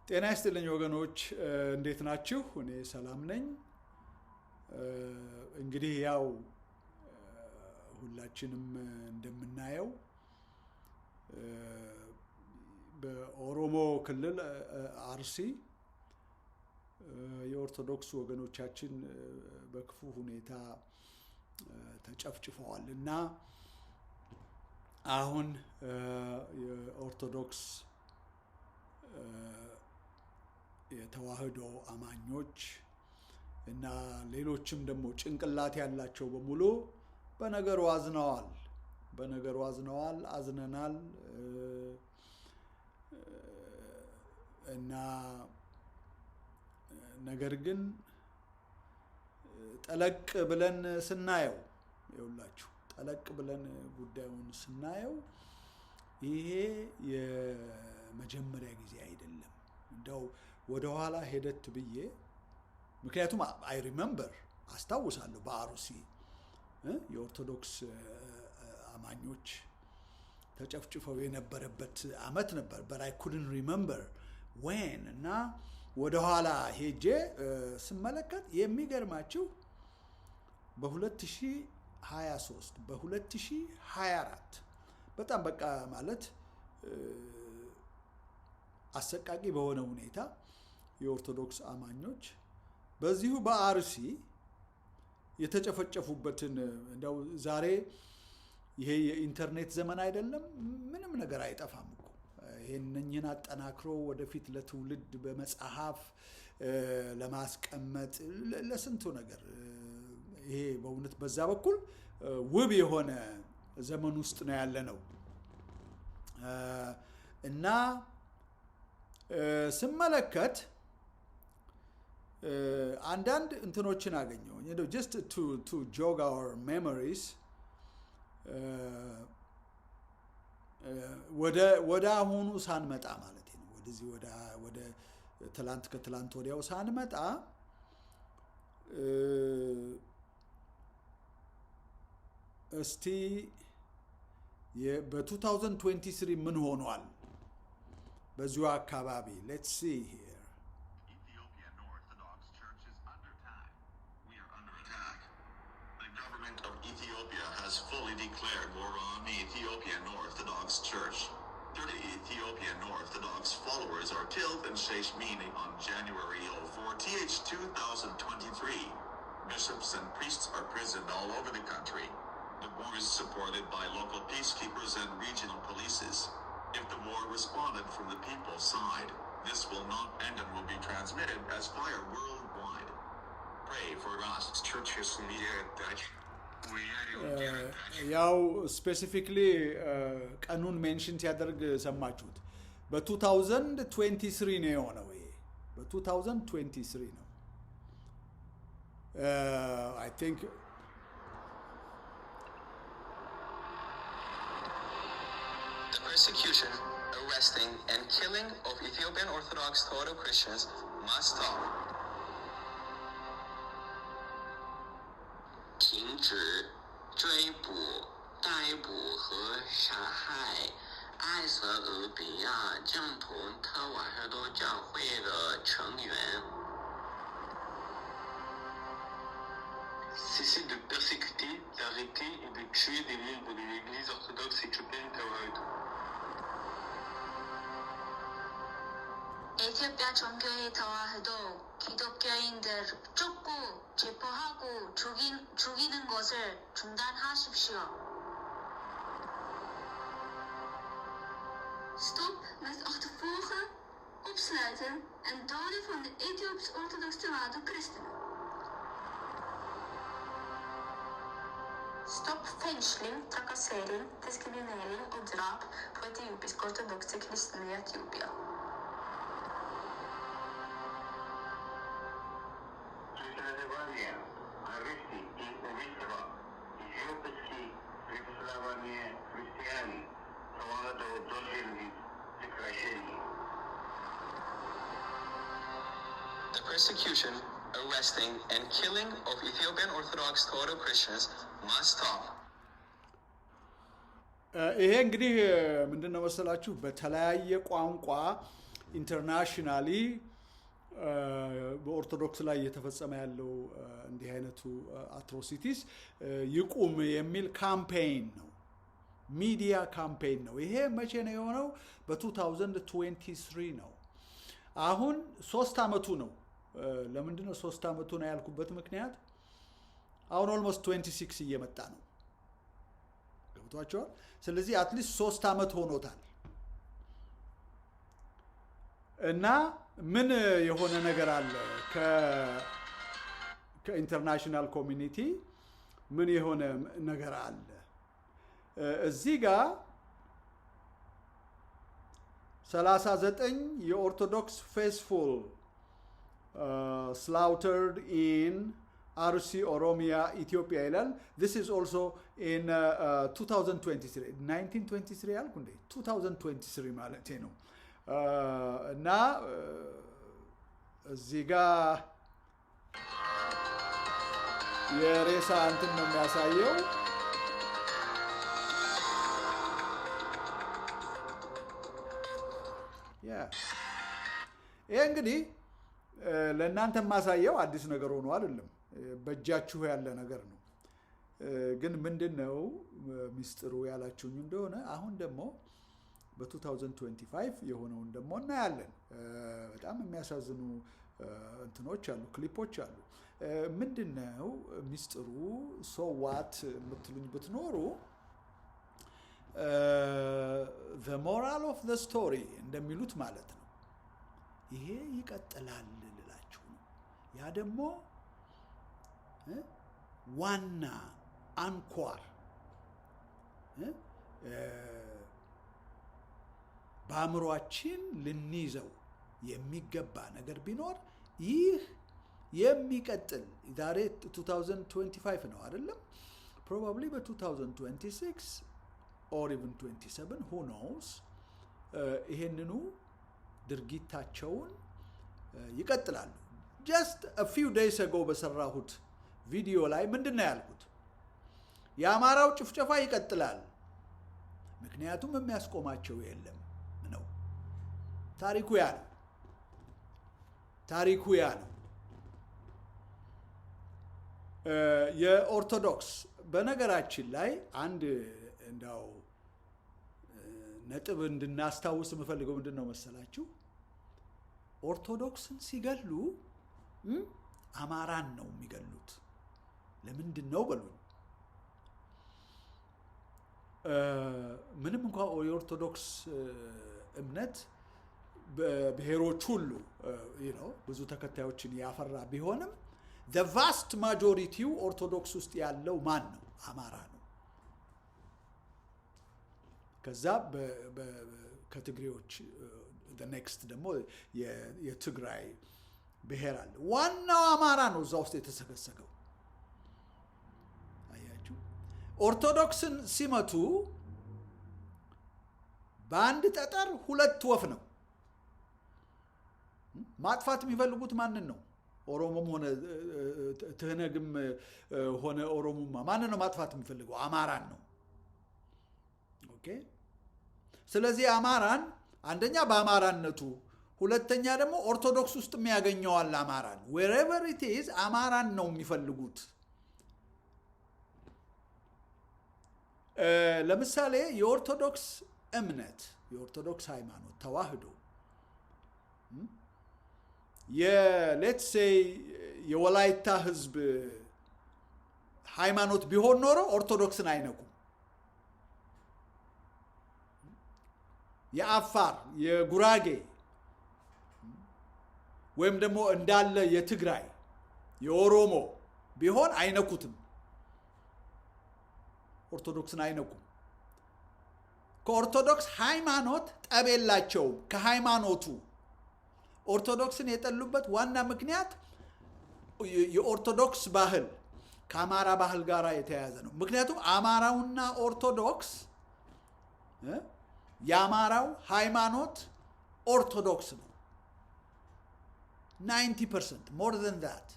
ጤና ይስጥልኝ ወገኖች እንዴት ናችሁ? እኔ ሰላም ነኝ። እንግዲህ ያው ሁላችንም እንደምናየው በኦሮሞ ክልል አርሲ የኦርቶዶክስ ወገኖቻችን በክፉ ሁኔታ ተጨፍጭፈዋል እና አሁን የኦርቶዶክስ የተዋህዶ አማኞች እና ሌሎችም ደግሞ ጭንቅላት ያላቸው በሙሉ በነገሩ አዝነዋል አዝነናል እና ነገር ግን ጠለቅ ብለን ስናየው ይውላችሁ ጠለቅ ብለን ጉዳዩን ስናየው ይሄ የመጀመሪያ ጊዜ አይደለም። እንደው ወደ ኋላ ሄደት ብዬ ምክንያቱም አይ ሪሜምበር አስታውሳለሁ በአርሲ የኦርቶዶክስ አማኞች ተጨፍጭፈው የነበረበት አመት ነበር but I couldn't remember when እና ወደ ኋላ ሄጄ ስመለከት የሚገርማችሁ በ2023 በ2024 በጣም በቃ ማለት አሰቃቂ በሆነ ሁኔታ የኦርቶዶክስ አማኞች በዚሁ በአርሲ የተጨፈጨፉበትን እንደው ዛሬ ይሄ የኢንተርኔት ዘመን አይደለም ምንም ነገር አይጠፋም እኮ ይሄንኝን አጠናክሮ ወደፊት ለትውልድ በመጽሐፍ ለማስቀመጥ ለስንቱ ነገር ይሄ በእውነት በዛ በኩል ውብ የሆነ ዘመን ውስጥ ነው ያለነው እና ስመለከት አንዳንድ እንትኖችን አገኘው just to jog our memories ወደ አሁኑ ሳንመጣ ማለት ነው ወደዚህ ወደ ከትላንት ወዲያው ሳንመጣ እስቲ በ2023 ምን ሆኗል በዚሁ አካባቢ let's see here Ethiopian Orthodox Church is under attack. We are under attack. The government of Ethiopia has fully declared war on the Ethiopian Orthodox Church. 30 Ethiopian Orthodox followers are killed in Sheshmini on January 4th, 2023. Bishops and priests are imprisoned all over the country. The war is supported by local peacekeepers and regional polices. If the war responded from the people's side, this will not end and will be transmitted as fire worldwide. Pray for us. Churches need ያው ስፔሲፊክሊ ቀኑን ሜንሽን ሲያደርግ ሰማችሁት በ2023 ነው የሆነው ይሄ በ2023 ነው I think The persecution, arresting, and killing of Ethiopian Orthodox Tewahedo Christians must stop. 停止追捕、逮捕和杀害埃塞俄比亚正统特瓦赫多教会的成员。Cessez de persécuter, d'arrêter et de tuer des membres de l'Église orthodoxe éthiopienne Tewahedo. 에티오피아 종교의 ተዋህዶ 기독교인들 쫓고 체포하고 죽이는 것을 중단하십시오. Stop met achtervolgen, opsluiten en doden van de Ethiopisch-orthodoxe Tewahedo christenen. Stop fengsling, trakassering, diskriminering og drap på etiopisk-ortodokse kristne i Etiopia. Arresti in Ovistava, Ethiopiski православные христиане, Tewahedo должны прекращение. The persecution, arresting, and killing of Ethiopian Orthodox Tewahedo Christians must stop. ይሄ እንግዲህ ምንድነው መሰላችሁ በተለያየ ቋንቋ ኢንተርናሽናሊ በኦርቶዶክስ ላይ እየተፈጸመ ያለው እንዲህ አይነቱ አትሮሲቲስ ይቁም የሚል ካምፔይን ነው፣ ሚዲያ ካምፔይን ነው። ይሄ መቼ ነው የሆነው? በ2023 ነው። አሁን 3 ዓመቱ ነው። ለምንድን ነው 3 ዓመቱ ነው ያልኩበት ምክንያት አሁን ኦልሞስት 26 እየመጣ ነው። ገብቷቸዋል። ስለዚህ አትሊስት 3 ዓመት ሆኖታል። እና ምን የሆነ ነገር አለ ከኢንተርናሽናል ኮሚኒቲ ምን የሆነ ነገር አለ እዚህ ጋር 39 የኦርቶዶክስ ፌስፉል slaughtered in RC Oromia Ethiopia ይላል። This is also in 2023 1923 ያልኩ እንዴ 2023 ማለት ነው። እና እዚህ ጋር የሬሳ እንትን ነው የሚያሳየው። ይሄ እንግዲህ ለእናንተ ማሳየው አዲስ ነገር ሆኖ አይደለም፣ በእጃችሁ ያለ ነገር ነው። ግን ምንድነው ሚስጥሩ ያላችሁኝ እንደሆነ አሁን ደግሞ በ2025 የሆነውን ደግሞ እናያለን። በጣም የሚያሳዝኑ እንትኖች አሉ፣ ክሊፖች አሉ። ምንድነው ሚስጥሩ? ሶ ዋት የምትሉኝ ብትኖሩ the moral of the story እንደሚሉት ማለት ነው። ይሄ ይቀጥላል ልላችሁ ነው። ያ ደግሞ ዋና አንኳር በአእምሯችን ልንይዘው የሚገባ ነገር ቢኖር ይህ የሚቀጥል ዛሬ 2025 ነው አይደለም? ፕሮባብሊ በ2026 or even 27 who knows ይሄንኑ ድርጊታቸውን ይቀጥላሉ። just a few days ago በሰራሁት ቪዲዮ ላይ ምንድነው ያልኩት? የአማራው ጭፍጨፋ ይቀጥላል፣ ምክንያቱም የሚያስቆማቸው የለም ነው። ታሪኩ ያ ነው። ታሪኩ ያ ነው። የኦርቶዶክስ በነገራችን ላይ አንድ እንዳው ነጥብ እንድናስታውስ የምፈልገው ምንድን ነው መሰላችሁ? ኦርቶዶክስን ሲገሉ አማራን ነው የሚገሉት። ለምንድን ነው በሉኝ። ምንም እንኳን የኦርቶዶክስ እምነት በብሔሮች ሁሉ ብዙ ተከታዮችን ያፈራ ቢሆንም the vast majority ኦርቶዶክስ ውስጥ ያለው ማን ነው? አማራ ነው። ከዛ ከትግሬዎች the next ደግሞ የትግራይ ብሔር አለ። ዋናው አማራ ነው እዛ ውስጥ የተሰገሰገው። አያችሁ፣ ኦርቶዶክስን ሲመቱ በአንድ ጠጠር 2 ወፍ ነው። ማጥፋት የሚፈልጉት ማንን ነው? ኦሮሞም ሆነ ትህነግም ሆነ ኦሮሞማ ማንን ነው ማጥፋት የሚፈልገው? አማራን ነው። ኦኬ። ስለዚህ አማራን አንደኛ በአማራነቱ፣ ሁለተኛ ደግሞ ኦርቶዶክስ ውስጥ የሚያገኘዋል አማራን። wherever it is አማራን ነው የሚፈልጉት። ለምሳሌ የኦርቶዶክስ እምነት፣ የኦርቶዶክስ ሃይማኖት ተዋህዶ የሌትስ ሴይ የወላይታ ህዝብ ሃይማኖት ቢሆን ኖሮ ኦርቶዶክስን አይነኩም። የአፋር፣ የጉራጌ ወይም ደግሞ እንዳለ የትግራይ፣ የኦሮሞ ቢሆን አይነኩትም። ኦርቶዶክስን አይነኩም። ከኦርቶዶክስ ሃይማኖት ጠብ የላቸውም። ከሃይማኖቱ ኦርቶዶክስን የጠሉበት ዋና ምክንያት የኦርቶዶክስ ባህል ከአማራ ባህል ጋር የተያያዘ ነው። ምክንያቱም አማራውና ኦርቶዶክስ የአማራው ሃይማኖት ኦርቶዶክስ ነው 90% more than that።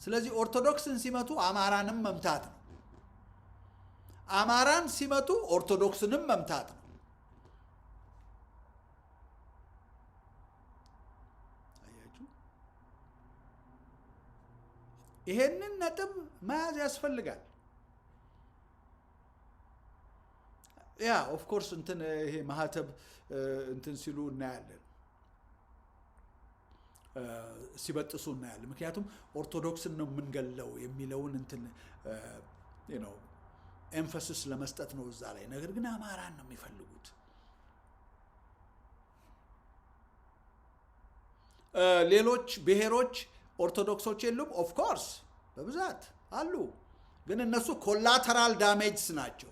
ስለዚህ ኦርቶዶክስን ሲመቱ አማራንም መምታት ነው። አማራን ሲመቱ ኦርቶዶክስንም መምታት ነው። ይሄንን ነጥብ መያዝ ያስፈልጋል። ያ ኦፍ ኮርስ እንትን ይሄ ማህተብ እንትን ሲሉ እናያለን፣ ሲበጥሱ እናያለን። ምክንያቱም ኦርቶዶክስን ነው የምንገለው የሚለውን እንትን ኤምፋሲስ ለመስጠት ነው እዛ ላይ። ነገር ግን አማራን ነው የሚፈልጉት። ሌሎች ብሔሮች ኦርቶዶክሶች የሉም? ኦፍ ኮርስ በብዛት አሉ። ግን እነሱ ኮላተራል ዳሜጅስ ናቸው።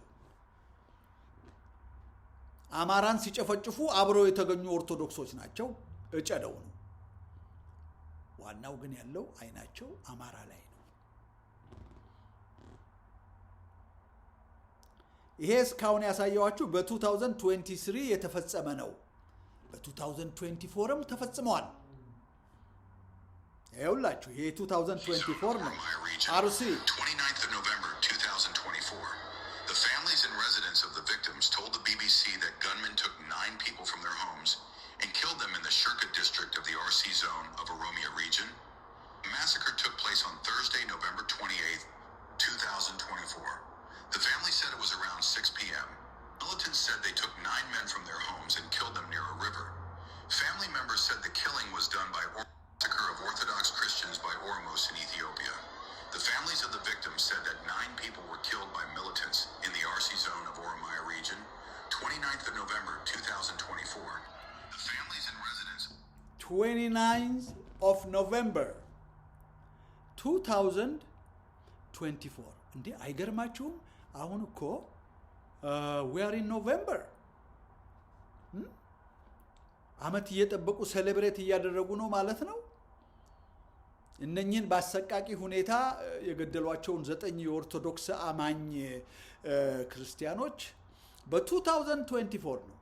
አማራን ሲጨፈጭፉ አብረው የተገኙ ኦርቶዶክሶች ናቸው፣ እጨደው ነው። ዋናው ግን ያለው አይናቸው አማራ ላይ ነው። ይሄ እስካሁን ያሳየዋችሁ በ2023 የተፈጸመ ነው። በ2024ም ተፈጽመዋል። ይኸውላችሁ ይሄ 2024 ነው። አርሲ 29th of November 2024. The families and residents of the victims told the BBC that gunmen took 9 people from their homes and killed them in the Shirka district of the RC zone of Oromia region. The massacre took place on Thursday, November 28th, 2024. The family said it was around 6 p.m. Militants said they took 9 men from their homes and killed them near a river. Family members said the killing was done by massacre of Orthodox Christians by Oromos in Ethiopia. The families of the victims said that 9 people were killed by militants in the RC zone of Oromia region, 29th of November 2024. The families and residents 29th of November 2024 እንዴ አይገርማችሁም? አሁን እኮ we are in November አመት እየጠበቁ ሴሌብሬት እያደረጉ ነው ማለት ነው። እነኚህን በአሰቃቂ ሁኔታ የገደሏቸውን 9 የኦርቶዶክስ አማኝ ክርስቲያኖች በ2024 ነው።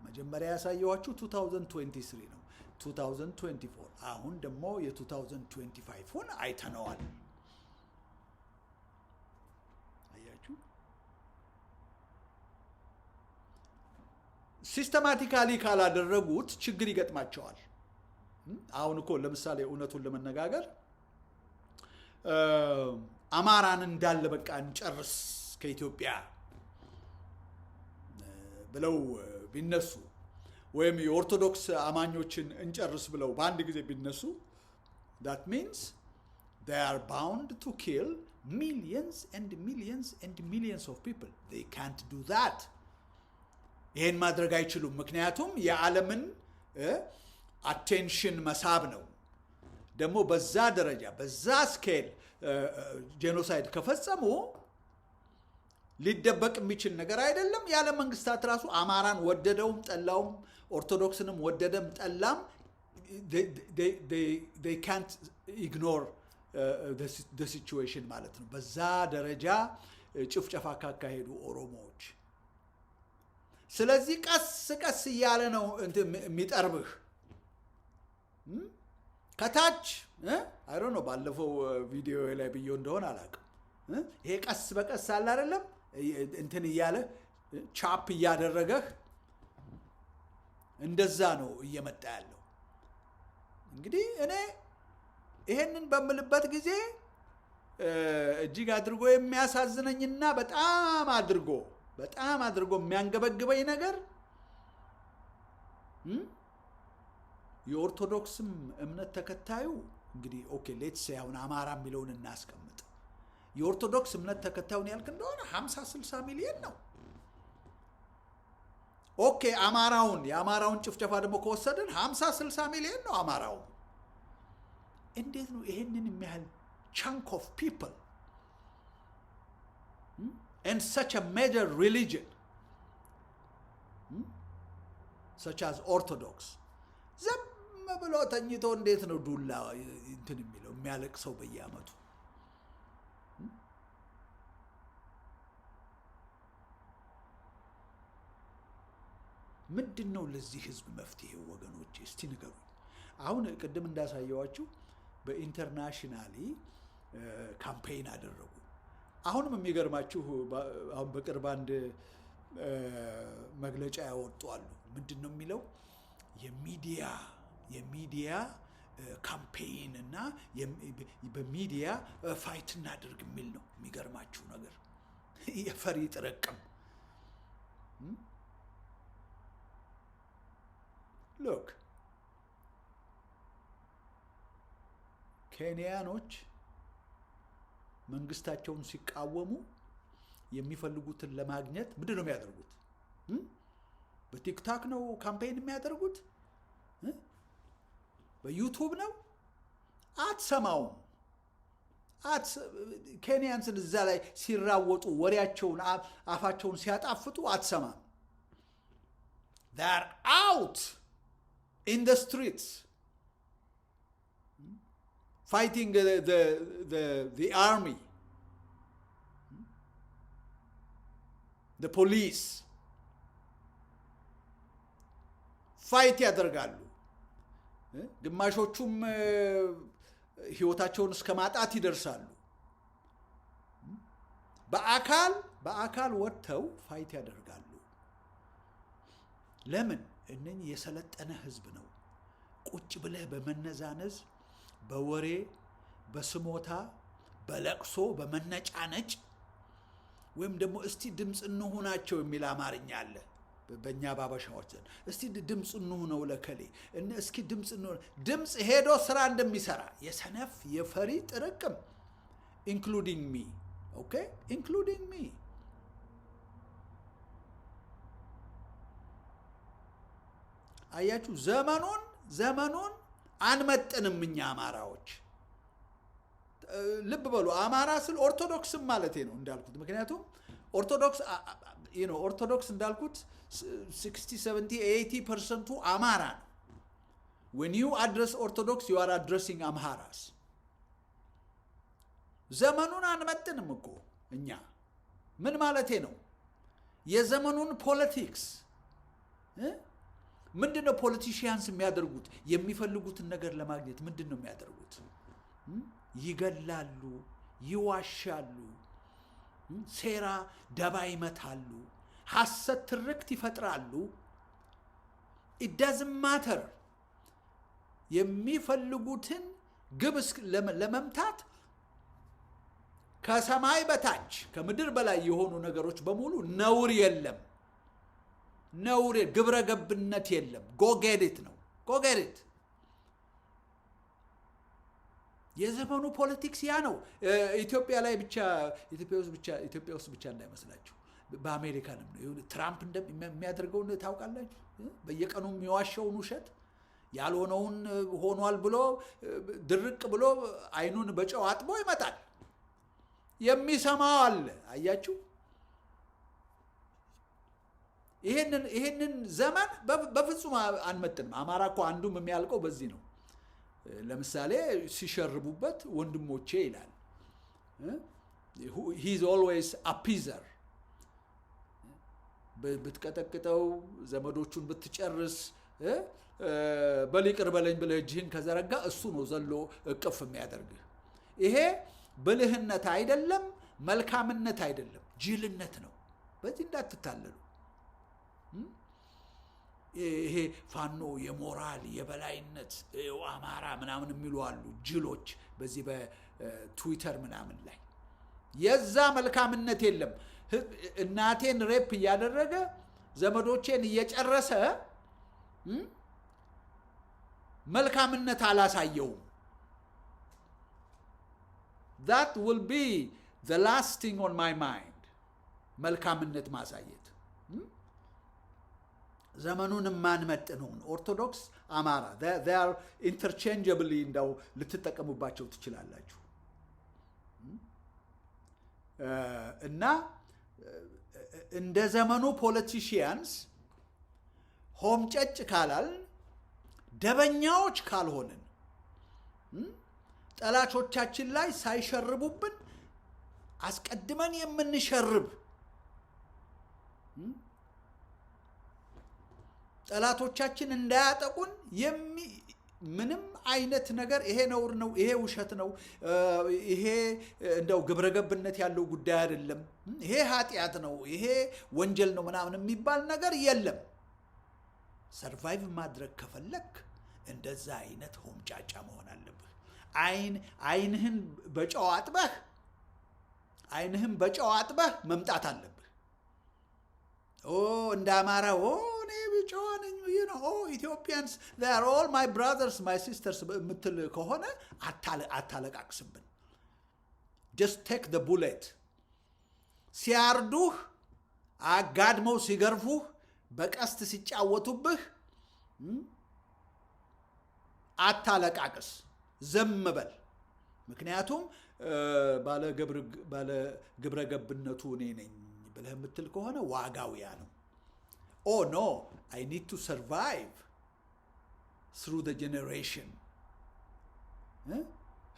መጀመሪያ ያሳየዋችሁ 2023 ነው። 2024 አሁን ደግሞ የ2025ን አይተነዋል። አያችሁ? ሲስተማቲካሊ ካላደረጉት ችግር ይገጥማቸዋል። አሁን እኮ ለምሳሌ እውነቱን ለመነጋገር አማራን እንዳለ በቃ እንጨርስ ከኢትዮጵያ ብለው ቢነሱ ወይም የኦርቶዶክስ አማኞችን እንጨርስ ብለው በአንድ ጊዜ ቢነሱ that means they are bound to kill millions and millions and millions of people. They can't do that. ይሄን ማድረግ አይችሉም። ምክንያቱም የዓለምን አቴንሽን መሳብ ነው። ደግሞ በዛ ደረጃ በዛ ስኬል ጄኖሳይድ ከፈጸሙ ሊደበቅ የሚችል ነገር አይደለም። የዓለም መንግስታት ራሱ አማራን ወደደውም ጠላውም ኦርቶዶክስንም ወደደም ጠላም they can't ignore the situation ማለት ነው። በዛ ደረጃ ጭፍጨፋ ካካሄዱ ኦሮሞዎች። ስለዚህ ቀስ ቀስ እያለ ነው የሚጠርብህ ከታች አይ ዶንት ኖ ባለፈው ቪዲዮ ላይ ብዬው እንደሆነ አላውቅም። ይሄ ቀስ በቀስ አለ አይደለም እንትን እያለ ቻፕ እያደረገህ እንደዛ ነው እየመጣ ያለው። እንግዲህ እኔ ይሄንን በምልበት ጊዜ እጅግ አድርጎ የሚያሳዝነኝና በጣም አድርጎ የሚያንገበግበኝ ነገር የኦርቶዶክስም እምነት ተከታዩ እንግዲህ ኦኬ ሌትስ ሴይ አሁን አማራ የሚለውን እናስቀምጥ። የኦርቶዶክስ እምነት ተከታዩን ያልክ እንደሆነ 50-60 ሚሊዮን ነው። ኦኬ የአማራውን ጭፍጨፋ ደግሞ ከወሰድን 50-60 ሚሊዮን ነው አማራው። እንዴት ነው ይሄንን የሚያህል chunk of people and such a major religion such as Orthodox ዝም ብሎ ተኝቶ እንዴት ነው ዱላ እንትን የሚለው የሚያለቅሰው በየአመቱ? ምንድነው ለዚህ ህዝብ መፍትሄው ወገኖች? እስቲ ንገሩኝ። አሁን ቅድም እንዳሳየዋችሁ በኢንተርናሽናሊ ካምፔይን አደረጉ። አሁንም የሚገርማችሁ አሁን በቅርብ አንድ መግለጫ ያወጡ አሉ። ምንድነው የሚለው? የሚዲያ ካምፔይን እና በሚዲያ ፋይት እናድርግ የሚል ነው። የሚገርማችሁ ነገር የፈሪ ጥርቅም ሎክ ኬንያኖች መንግስታቸውን ሲቃወሙ የሚፈልጉትን ለማግኘት ምንድን ነው የሚያደርጉት? በቲክቶክ ነው ካምፔይን የሚያደርጉት? በዩቲዩብ ነው? አትሰማውም። ኬንያንስን እዛ ላይ ሲራወጡ ወሬያቸውን አፋቸውን ሲያጣፍጡ አትሰማም። they are out in the streets fighting the army, the police ፋይት ያደርጋሉ። ግማሾቹም ህይወታቸውን እስከ ማጣት ይደርሳሉ። በአካል ወጥተው ፋይት ያደርጋሉ። ለምን? እነኚህ የሰለጠነ ህዝብ ነው። ቁጭ ብለህ በመነዛነዝ በወሬ በስሞታ በለቅሶ በመነጫነጭ ወይም ደግሞ እስቲ ድምፅ እንሁናቸው የሚል አማርኛ አለ በእኛ ባበሻዎች ዘንድ። እስቲ ድምፅ እንሁነው ለከሌ እስኪ ድምፅ ሄዶ ስራ እንደሚሰራ የሰነፍ የፈሪ ጥርቅም ኢንክሉዲንግ ሚ ኦኬ ኢንክሉዲንግ ሚ። አያችሁ ዘመኑን አንመጥንም እኛ አማራዎች። ልብ በሉ አማራ ስል ኦርቶዶክስም ማለቴ ነው እንዳልኩት። ምክንያቱም ኦርቶዶክስ እንዳልኩት 60 70 80% አማራ ነው። when you address orthodox you are addressing amharas። ዘመኑን አንመጥንም እኮ እኛ። ምን ማለቴ ነው? የዘመኑን ፖለቲክስ ምንድነው ፖለቲሽያንስ የሚያደርጉት? የሚፈልጉትን ነገር ለማግኘት ምንድነው የሚያደርጉት? ይገላሉ፣ ይዋሻሉ፣ ሴራ ደባ ይመታሉ፣ ሐሰት ትርክት ይፈጥራሉ። it doesn't matter የሚፈልጉትን ግብ ለመምታት ከሰማይ በታች ከምድር በላይ የሆኑ ነገሮች በሙሉ ነውር የለም። ነውር ግብረ ገብነት የለም። ጎጌሪት ነው ጎጌሪት። የዘመኑ ፖለቲክስ ያ ነው። ኢትዮጵያ ውስጥ ብቻ እንዳይመስላችሁ በአሜሪካንም ነው። ትራምፕ እንደሚያደርገውን ታውቃላችሁ። በየቀኑ የሚዋሸውን ውሸት ያልሆነውን ሆኗል ብሎ ድርቅ ብሎ አይኑን በጨው አጥቦ ይመጣል። የሚሰማው አለ። አያችሁ፣ ይሄንን ዘመን በፍጹም አንመጥንም። አማራ እኮ አንዱም የሚያልቀው በዚህ ነው። ለምሳሌ ሲሸርቡበት ወንድሞቼ ይላል። he is always appeaser። ብትቀጠቅጠው ዘመዶቹን ብትጨርስ በሊቅር በለኝ ብለህ እጅህን ከዘረጋ እሱ ነው ዘሎ እቅፍ የሚያደርግህ። ይሄ ብልህነት አይደለም፣ መልካምነት አይደለም፣ ጅልነት ነው። በዚህ እንዳትታለሉ። ይሄ ፋኖ የሞራል የበላይነት አማራ ምናምን የሚሉ አሉ ጅሎች፣ በዚህ በትዊተር ምናምን ላይ የዛ መልካምነት የለም። እናቴን ሬፕ እያደረገ ዘመዶቼን እየጨረሰ መልካምነት አላሳየውም። that will be the last thing on my mind። መልካምነት ማሳየት ዘመኑን ማንመጥነውን ኦርቶዶክስ አማራ they are interchangeably እንዳው ልትጠቀሙባቸው ትችላላችሁ። እና እንደ ዘመኑ ፖለቲሽያንስ ሆምጨጭ ካላል ደበኛዎች ካልሆንን ጠላቶቻችን ላይ ሳይሸርቡብን አስቀድመን የምንሸርብ ጠላቶቻችን እንዳያጠቁን ምንም አይነት ነገር ይሄ ነውር ነው፣ ይሄ ውሸት ነው፣ ይሄ እንደው ግብረገብነት ያለው ጉዳይ አይደለም፣ ይሄ ኃጢአት ነው፣ ይሄ ወንጀል ነው ምናምን የሚባል ነገር የለም። ሰርቫይቭ ማድረግ ከፈለክ እንደዛ አይነት ሆምጫጫ መሆን አለብህ። አይንህን በጨው አጥበህ መምጣት አለብህ። እንደ አማራ እኔ ጨዋ ነኝ ኢትዮጵያንስ they are all my brothers my sisters የምትል ከሆነ አታለቃቅስብን። just take the bullet። ሲያርዱህ አጋድመው ሲገርፉህ በቀስት ሲጫወቱብህ አታለቃቅስ፣ ዝም በል። ምክንያቱም ባለ ግብረ ገብነቱ እኔ ነኝ ብለህ የምትል ከሆነ ዋጋው ያ ነው። no I need to survive through the generation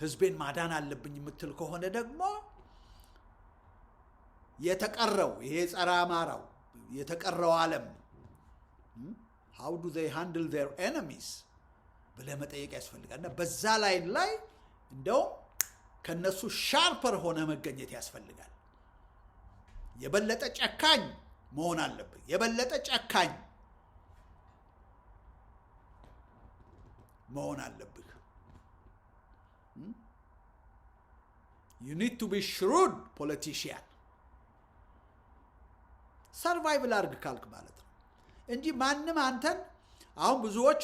ህዝቤን ማዳን አለብኝ የምትል ከሆነ ደግሞ የተቀረው ይሄ ጸረ አማራው የተቀረው ዓለም how do they handle their enemies ብለህ መጠየቅ ያስፈልጋል። እና በዛ ላይ እንደው ከነሱ ሻርፐር ሆነ መገኘት ያስፈልጋል። የበለጠ ጨካኝ መሆን አለብህ። የበለጠ ጨካኝ መሆን አለብህ። you need to be shrewd politician ሰርቫይቭል አድርግ ካልክ ማለት ነው እንጂ ማንም አንተን አሁን ብዙዎች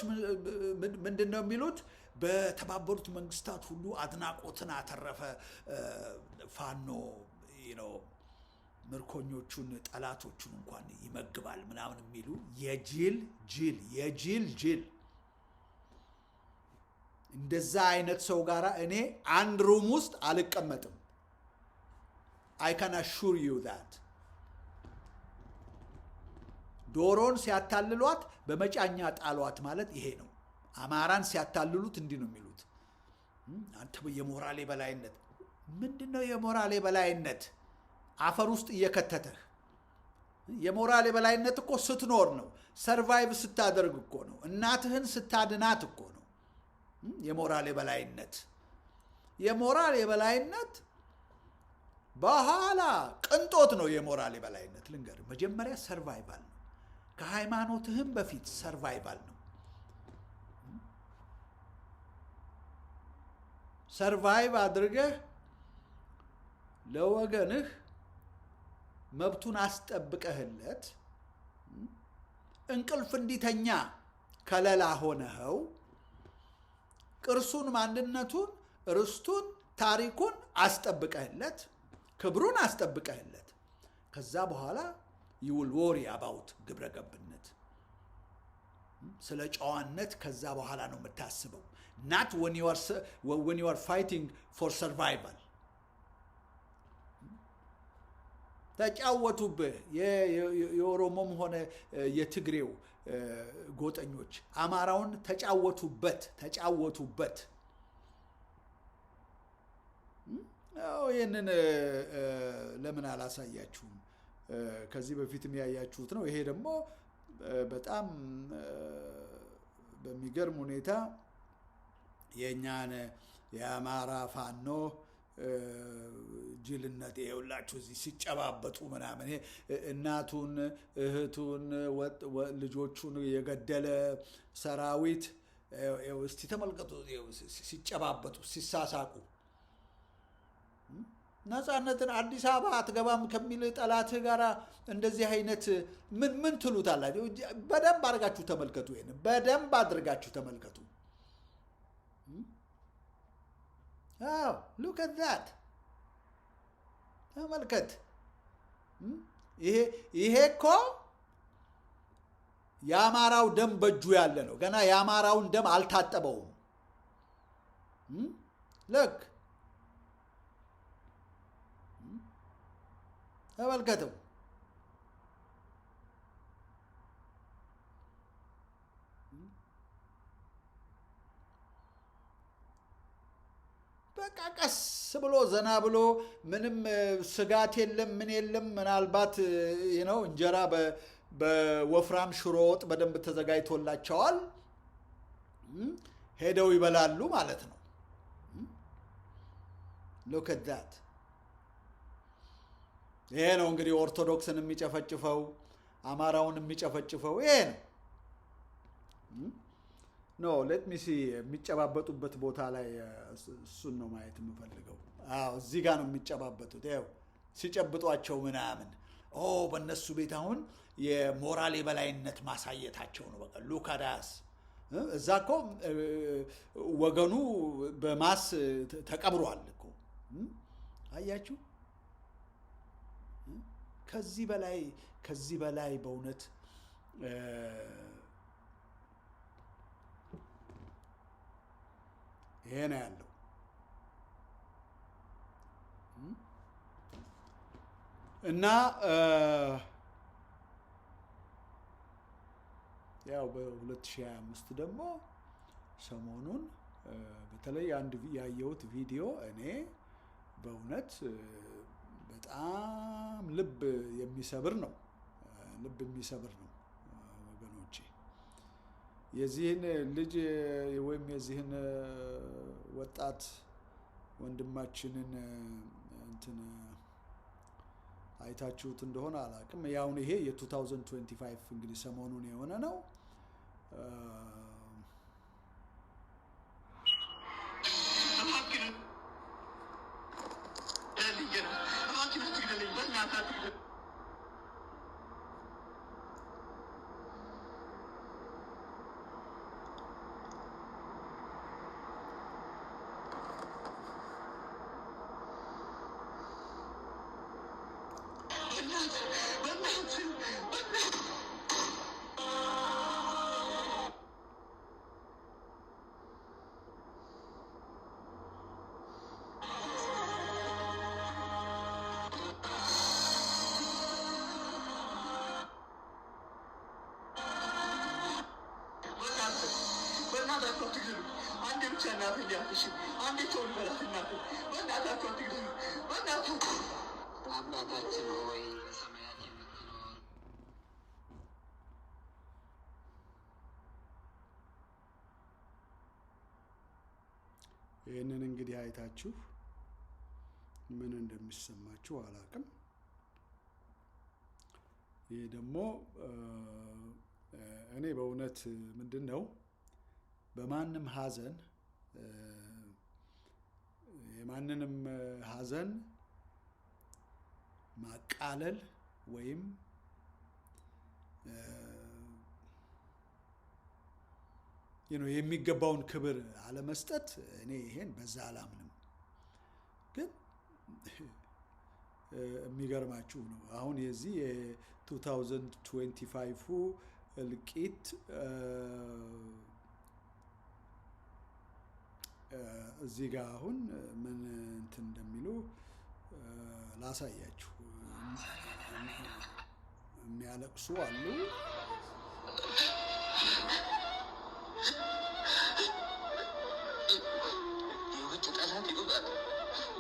ምንድነው የሚሉት በተባበሩት መንግስታት ሁሉ አድናቆትን አተረፈ ፋኖ ምርኮኞቹን ጠላቶቹን እንኳን ይመግባል ምናምን የሚሉ የጅል እንደዛ አይነት ሰው ጋራ እኔ አንድ ሩም ውስጥ አልቀመጥም። I can assure you that ዶሮን ሲያታልሏት በመጫኛ ጣሏት ማለት ይሄ ነው። አማራን ሲያታልሉት እንዲህ ነው የሚሉት። አንተ የሞራሌ በላይነት ምንድነው? የሞራሌ በላይነት አፈር ውስጥ እየከተተህ የሞራሌ በላይነት እኮ ስትኖር ነው። ሰርቫይቭ ስታደርግ እኮ ነው። እናትህን ስታድናት እኮ ነው የሞራሌ በላይነት። የሞራሌ በላይነት በኋላ ቅንጦት ነው። የሞራሌ በላይነት ልንገርህ፣ መጀመሪያ ሰርቫይቫል ነው። ከሃይማኖትህም በፊት ሰርቫይቫል ነው። ሰርቫይቭ አድርገህ ለወገንህ መብቱን አስጠብቀህለት እንቅልፍ እንዲተኛ ከለላ ሆነኸው ቅርሱን፣ ማንነቱን፣ ርስቱን፣ ታሪኩን አስጠብቀህለት ክብሩን አስጠብቀህለት ከዛ በኋላ you will worry about ግብረ ገብነት ስለ ጨዋነት ከዛ በኋላ ነው የምታስበው። not when you are fighting for survival። ተጫወቱብህ የኦሮሞም ሆነ የትግሬው ጎጠኞች አማራውን ተጫወቱበት። ይህንን ለምን አላሳያችሁም? ከዚህ በፊትም ያያችሁት ነው። ይሄ ደግሞ በጣም በሚገርም ሁኔታ የኛን የአማራ ፋኖ ጅልነት ይኸውላችሁ እዚህ ሲጨባበጡ ምናምን እናቱን እህቱን ልጆቹን የገደለ ሰራዊት እስቲ ተመልከቱ ሲጨባበጡ ሲሳሳቁ። ነፃነትን አዲስ አበባ አትገባም ከሚል ጠላትህ ጋር እንደዚህ አይነት ምን ትሉታላችሁ? በደንብ አድርጋችሁ ተመልከቱ። ይሄን በደንብ አድርጋችሁ ተመልከቱ። look at that ተመልከት። ይሄ እኮ የአማራው ደም በእጁ ያለ ነው። ገና የአማራውን ደም አልታጠበውም። ልክ ተመልከተው። በቃ ቀስ ብሎ ዘና ብሎ ምንም ስጋት የለም ምን የለም። ምናልባት እንጀራ በወፍራም ሽሮ ወጥ በደንብ ተዘጋጅቶላቸዋል፣ ሄደው ይበላሉ ማለት ነው። look at that። ይሄ ነው እንግዲህ ኦርቶዶክስን የሚጨፈጭፈው አማራውን የሚጨፈጭፈው ይሄ ነው። ኖ ሌት ሚ ሲ የሚጨባበጡበት ቦታ ላይ እሱን ነው ማየት የምፈልገው። አዎ እዚህ ጋር ነው የሚጨባበጡት። ያው ሲጨብጧቸው ምናምን በእነሱ ቤት አሁን የሞራል የበላይነት ማሳየታቸው ነው። በቃ ሉካዳስ እዛ እኮ ወገኑ በማስ ተቀብሯል እኮ አያችሁ። ከዚህ በላይ በእውነት ይሄ ነው ያለው። እና ያው በ2025 ደግሞ ሰሞኑን በተለይ አንድ ያየሁት ቪዲዮ እኔ በእውነት በጣም ልብ የሚሰብር ነው ወገኖቼ። የዚህን ልጅ ወይም የዚህን ወጣት ወንድማችንን እንትን አይታችሁት እንደሆነ አላውቅም። ያው ይሄ የ2025 እንግዲህ ሰሞኑን የሆነ ነው። አባታችን ሆይ በሰማያት የምትኖር ይህንን እንግዲህ አይታችሁ ምን እንደሚሰማችሁ አላውቅም። ይሄ ደግሞ እኔ በእውነት ምንድነው በማንም ሐዘን የማንንም ሐዘን ማቃለል ወይም የሚገባውን ክብር አለመስጠት እኔ ይሄን በዛ አላምንም። ግን የሚገርማችሁ ነው አሁን የዚህ የ2025 እልቂት እዚህ ጋር አሁን ምን እንትን እንደሚሉ ላሳያችሁ። የሚያለቅሱ አሉ። የውጭ ጠላት ይወጋል፣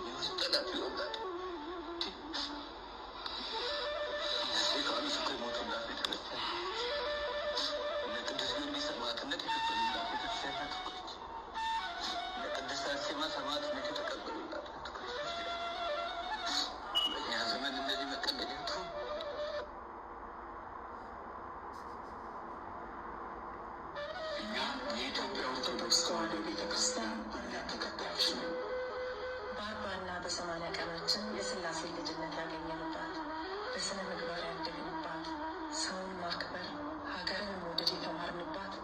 የውጭ ጠላት ይወጋል። እነዚህ ከአንሱ ከሞቱላት ቤተክርስቲያን ለቅዱስ ጊዮርጊስ ሰማዕትነት የከፈሉላት ቤተክርስቲያን ናት። ለቅድስት አርሴማ ሰማዕትነት የተቀበሉላት በእኛ ዘመን እንደዚህ መቀበልቱ እኛ የኢትዮጵያ ኦርቶዶክስ ተዋሕዶ ቤተክርስቲያን እምነት ተከታዮች ነን። በ40 እና በ80 ቀናችን የሥላሴ ልጅነት ያገኘንባት፣ በስነ ምግባር ያደግንባት፣ ሰውን ማክበር ሀገርን መውደድ የተማርንባት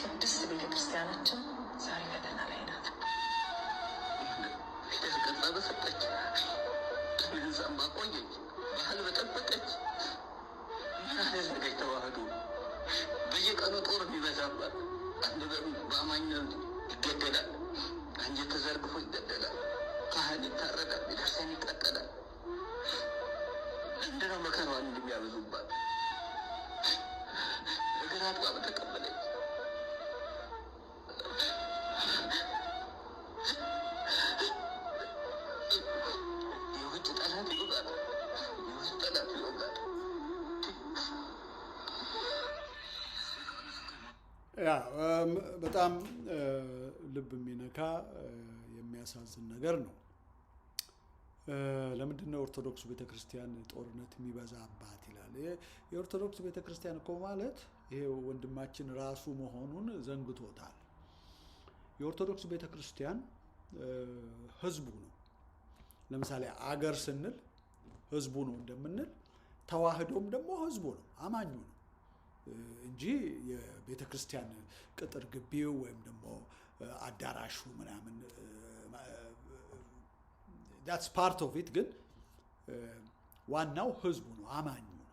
ቅድስት ቤተክርስቲያናችን ዛሬ ፈተና ላይ ናት። ፊደል ቀርጻ በሰጠች፣ ህንፃን ባቆየች፣ ባህል በጠበቀች ምን አደረገች ተዋሕዶ? በየቀኑ ጦር የሚበዛባት፣ አንድ በአማኝ ይገደላል፣ አንጀት ተዘርግፎ ይገደላል፣ ካህን ይታረዳል፣ ቤተክርስቲያን ይቃጠላል። ለምንድነው መከራዋን እንደሚያበዙባት? እግር አጥባ በተቀበለች የውጭ ጠላት ይወጋል፣ የውጭ ጠላት ይወጋል። በጣም ልብ የሚነካ የሚያሳዝን ነገር ነው። ለምንድን ነው ኦርቶዶክስ ቤተክርስቲያን ጦርነት የሚበዛባት ይላል። የኦርቶዶክስ ቤተክርስቲያን እኮ ማለት ይሄ ወንድማችን ራሱ መሆኑን ዘንግቶታል። የኦርቶዶክስ ቤተክርስቲያን ህዝቡ ነው። ለምሳሌ አገር ስንል ህዝቡ ነው እንደምንል፣ ተዋህዶም ደግሞ ህዝቡ ነው፣ አማኙ ነው እንጂ የቤተክርስቲያን ቅጥር ግቢው ወይም ደግሞ አዳራሹ ምናምን that's part of it። ግን ዋናው ህዝቡ ነው፣ አማኙ ነው።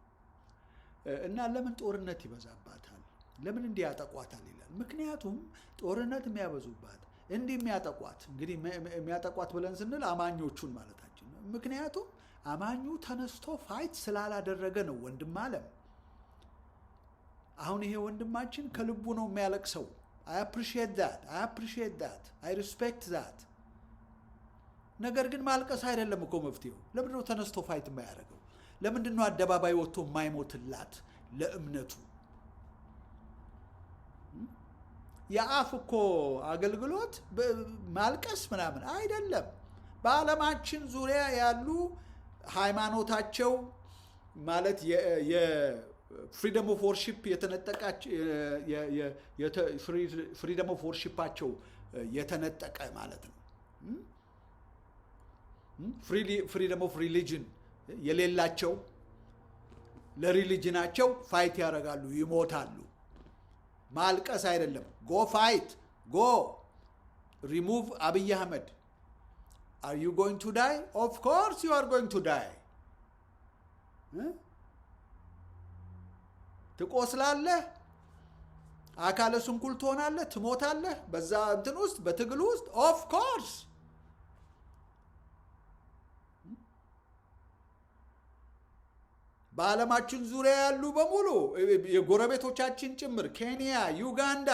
እና ለምን ጦርነት ይበዛባታል? ለምን እንዲህ ያጠቋታል ይላል። ምክንያቱም ጦርነት የሚያበዙባት እንዲህ የሚያጠቋት እንግዲህ የሚያጠቋት ብለን ስንል አማኞቹን ማለታችን ነው። ምክንያቱም አማኙ ተነስቶ ፋይት ስላላደረገ ነው። ወንድም አለም አሁን ይሄ ወንድማችን ከልቡ ነው የሚያለቅሰው። I appreciate that I respect that። ነገር ግን ማልቀስ አይደለም እኮ መፍትሄው። ለምንድን ነው ተነስቶ ፋይት የማያደርገው? ለምንድን ነው አደባባይ ወጥቶ የማይሞትላት ለእምነቱ? የአፍ እኮ አገልግሎት ማልቀስ ምናምን አይደለም። በዓለማችን ዙሪያ ያሉ ሃይማኖታቸው ማለት የፍሪደም ኦፍ ወርሺፕ የተነጠቃቸው ፍሪደም ኦፍ ወርሺፓቸው የተነጠቀ ማለት ነው። ፍሪደም ኦፍ ሪሊጅን የሌላቸው ለሪሊጅናቸው ፋይት ያደርጋሉ፣ ይሞታሉ። ማልቀስ አይደለም። ጎ ፋይት፣ ጎ ሪሙቭ አብይ አህመድ። አር ዩ ጎይንግ ቱ ዳይ? ኦፍ ኮርስ ዩ አር ጎይንግ ቱ ዳይ። ትቆስላለህ፣ አካለ ስንኩል ትሆናለህ፣ ትሞታለህ በዛ እንትን ውስጥ በትግል ውስጥ ኦፍ ኮርስ። በዓለማችን ዙሪያ ያሉ በሙሉ የጎረቤቶቻችን ጭምር ኬንያ፣ ዩጋንዳ፣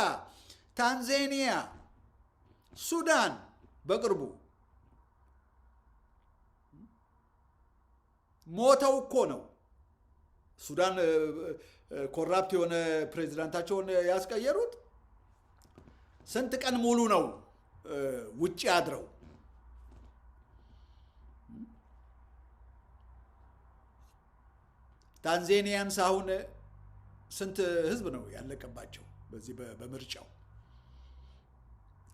ታንዛኒያ፣ ሱዳን በቅርቡ ሞተው እኮ ነው። ሱዳን ኮራፕት የሆነ ፕሬዚዳንታቸውን ያስቀየሩት ስንት ቀን ሙሉ ነው ውጭ አድረው። ታንዛኒያንስ አሁን ስንት ህዝብ ነው ያለቀባቸው በዚህ በምርጫው?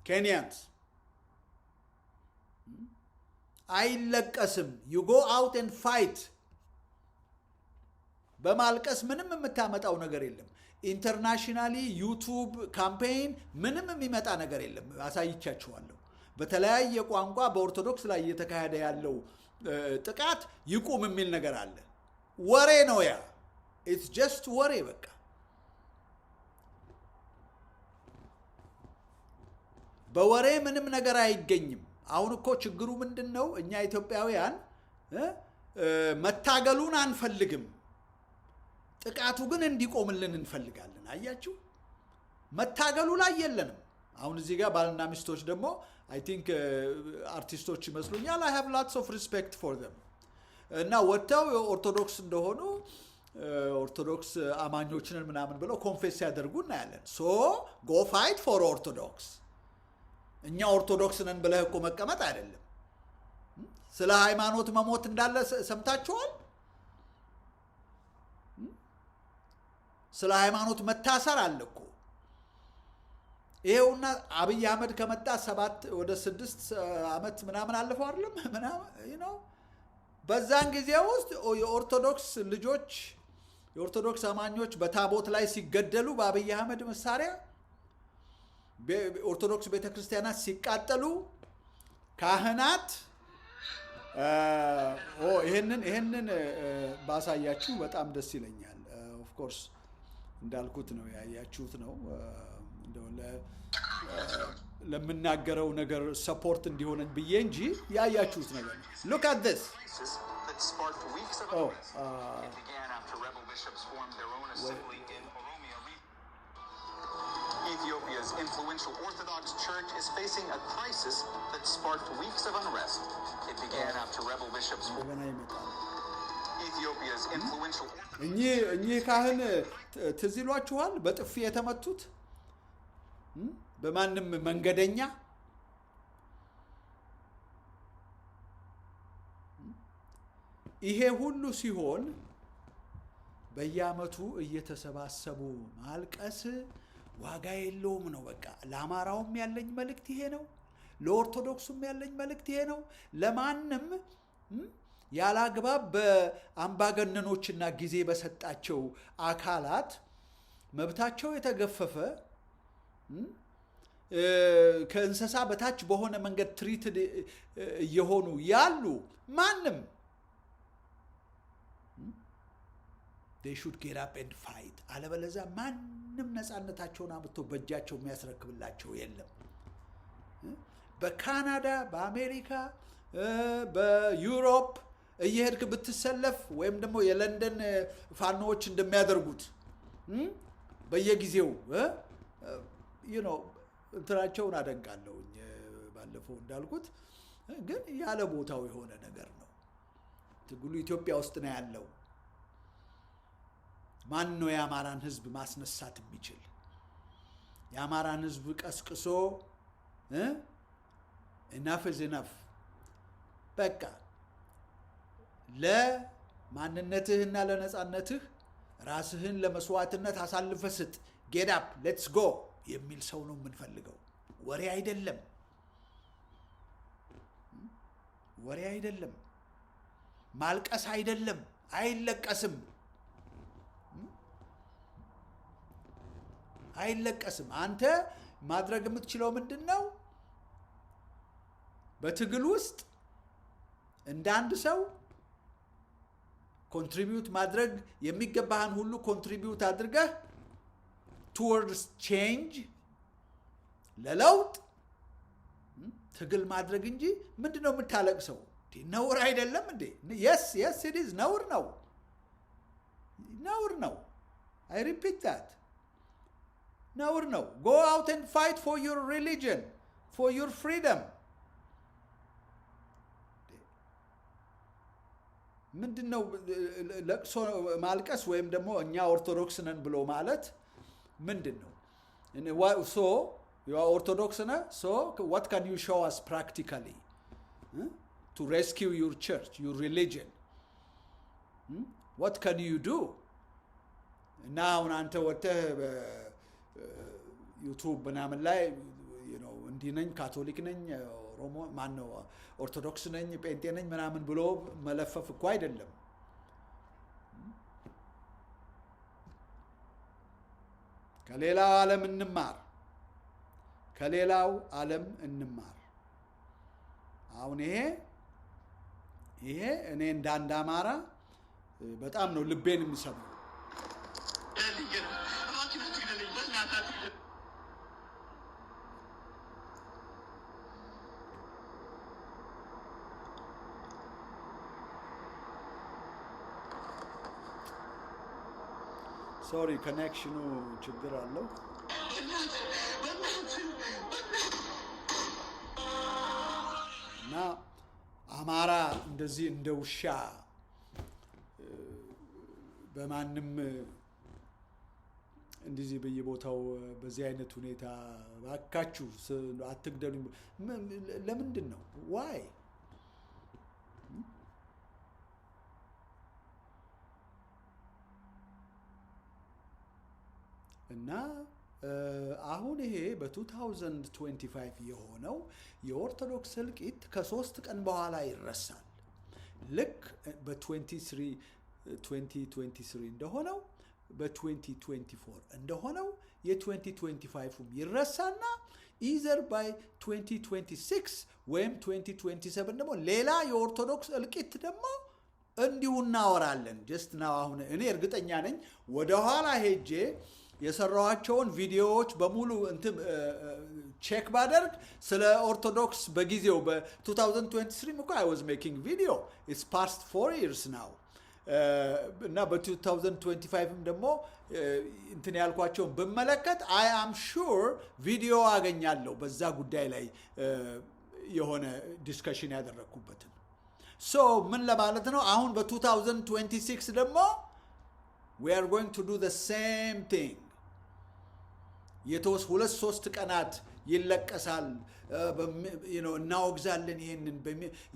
ኬንያንስ አይለቀስም። ዩ ጎ አውት ኤንድ ፋይት። በማልቀስ ምንም የምታመጣው ነገር የለም። ኢንተርናሽናሊ ዩቱብ ካምፔይን ምንም የሚመጣ ነገር የለም። አሳይቻችኋለሁ። በተለያየ ቋንቋ በኦርቶዶክስ ላይ እየተካሄደ ያለው ጥቃት ይቁም የሚል ነገር አለ። ወሬ ነው ያ። ኢትስ ጀስት ወሬ በቃ። በወሬ ምንም ነገር አይገኝም። አሁን እኮ ችግሩ ምንድን ነው? እኛ ኢትዮጵያውያን መታገሉን አንፈልግም፣ ጥቃቱ ግን እንዲቆምልን እንፈልጋለን። አያችሁ፣ መታገሉ ላይ የለንም። አሁን እዚህ ጋር ባልና ሚስቶች ደግሞ አይ ቲንክ አርቲስቶች ይመስሉኛል። አይ ሃቭ ሎትስ ኦፍ ሪስፔክት ፎር ዘም እና ወጥተው ኦርቶዶክስ እንደሆኑ ኦርቶዶክስ አማኞችንን ምናምን ብለው ኮንፌስ ሲያደርጉ እናያለን። ሶ ጎ ፋይት ፎር ኦርቶዶክስ። እኛ ኦርቶዶክስ ነን ብለህ እኮ መቀመጥ አይደለም። ስለ ሃይማኖት መሞት እንዳለ ሰምታችኋል። ስለ ሃይማኖት መታሰር አለ እኮ። ይሄውና አብይ አህመድ ከመጣ 6 ዓመት ምናምን አለፈው አይደለም ምናምን በዛን ጊዜ ውስጥ የኦርቶዶክስ ልጆች የኦርቶዶክስ አማኞች በታቦት ላይ ሲገደሉ በአብይ አህመድ መሳሪያ፣ ኦርቶዶክስ ቤተክርስቲያናት ሲቃጠሉ፣ ካህናት ይሄንን ባሳያችሁ በጣም ደስ ይለኛል። ኦፍ ኮርስ እንዳልኩት ነው ያያችሁት ነው። እንደው ለምናገረው ነገር ሰፖርት እንዲሆነኝ ብዬ እንጂ ያያችሁት ነገር ነው። look at this. That sparked weeks of unrest. It began after rebel bishops formed their own assembly in Oromia. Ethiopia's influential Orthodox Church is facing a crisis that sparked weeks of unrest. It began after rebel bishops formed Ethiopia's influential እኚህ ካህን ትዝ ይሏችኋል? በጥፊ የተመቱት በማንም መንገደኛ። ይሄ ሁሉ ሲሆን በየዓመቱ እየተሰባሰቡ ማልቀስ ዋጋ የለውም ነው በቃ። ለአማራውም ያለኝ መልእክት ይሄ ነው። ለኦርቶዶክሱም ያለኝ መልእክት ይሄ ነው። ለማንም ያላግባብ በአምባገነኖችና ጊዜ በሰጣቸው አካላት መብታቸው የተገፈፈ ከእንስሳ በታች በሆነ መንገድ ትሪትድ እየሆኑ ያሉ ማንም they should get up and fight። አለበለዚያ ማንም ነፃነታቸውን አምጥቶ በእጃቸው የሚያስረክብላቸው የለም። በካናዳ፣ በአሜሪካ፣ በዩሮፕ እየሄድክ ብትሰለፍ ወይም ደግሞ የለንደን ፋኖዎች እንደሚያደርጉት በየጊዜው እንትናቸውን አደንቃለሁ። ባለፈው እንዳልኩት ግን ያለ ቦታው የሆነ ነገር ነው። ትግሉ ኢትዮጵያ ውስጥ ነው ያለው። ማን ነው የአማራን ህዝብ ማስነሳት የሚችል? የአማራን ህዝብ ቀስቅሶ enough is enough በቃ ለማንነትህና ለነፃነትህ ራስህን ለመስዋዕትነት አሳልፈ ስጥ፣ get up let's go የሚል ሰው ነው የምንፈልገው። ወሬ አይደለም፣ ወሬ አይደለም፣ ማልቀስ አይደለም፣ አይለቀስም፣ አይለቀስም። አንተ ማድረግ የምትችለው ምንድነው? በትግል ውስጥ እንደ አንድ ሰው ኮንትሪቢዩት ማድረግ የሚገባህን ሁሉ ኮንትሪቢዩት አድርገህ towards change ለለውጥ ትግል ማድረግ እንጂ ምንድነው የምታለቅሰው? ነውር አይደለም እንዴ? yes it is ነውር ነው፣ ነውር ነው። I repeat that ነውር ነው። go out and fight for your religion, for your freedom። ምንድነው ለቅሶ ማልቀስ ወይም ደግሞ እኛ ኦርቶዶክስ ነን ብሎ ማለት ምንድነው? so you are orthodox na? So what can you show us practically to rescue your church, your religion? What can you do? now አንተ ወጥተህ ዩቲዩብ ምናምን ላይ እንዲህ ነኝ፣ ካቶሊክ ነኝ፣ ኦሮሞ ማን ነው ኦርቶዶክስ ነኝ፣ ጴንጤ ነኝ ምናምን ብሎ መለፈፍ እኮ አይደለም። ከሌላው ዓለም እንማር፣ ከሌላው ዓለም እንማር። አሁን ይሄ እኔ እንዳንድ አማራ በጣም ነው ልቤን የሚሰማው። ሶሪ ኮኔክሽኑ ችግር አለው። እና አማራ እንደዚህ እንደ ውሻ በማንም እንደዚህ በየቦታው በዚህ አይነት ሁኔታ ባካችሁ አትግደሉ ለምንድን ነው? ዋይ እና አሁን ይሄ በ2025 የሆነው የኦርቶዶክስ እልቂት ከ3 ቀን በኋላ ይረሳል። ልክ በ2023 እንደሆነው በ2024 እንደሆነው የ2025ም ይረሳና ኢዘር ባይ 2026 ወይም 2027 ደግሞ ሌላ የኦርቶዶክስ እልቂት ደግሞ እንዲሁ እናወራለን። ጀስት ናው አሁን እኔ እርግጠኛ ነኝ ወደ ኋላ ሄጄ የሰራኋቸውን ቪዲዮዎች በሙሉ ቼክ ባደርግ ስለ ኦርቶዶክስ በጊዜው በ2023 እኮ I was making video, it's past 4 years now እና በ2025 ደግሞ ያልኳቸውን ብመለከት I am sure ቪዲዮ አገኛለሁ በዛ ጉዳይ ላይ የሆነ ዲስከሽን ያደረኩበትን። ሶ ምን ለማለት ነው? አሁን በ2026 ደግሞ we are going to do the same thing። የተወስ 2-3 ቀናት ይለቀሳል፣ እናወግዛለን፣ ይሄንን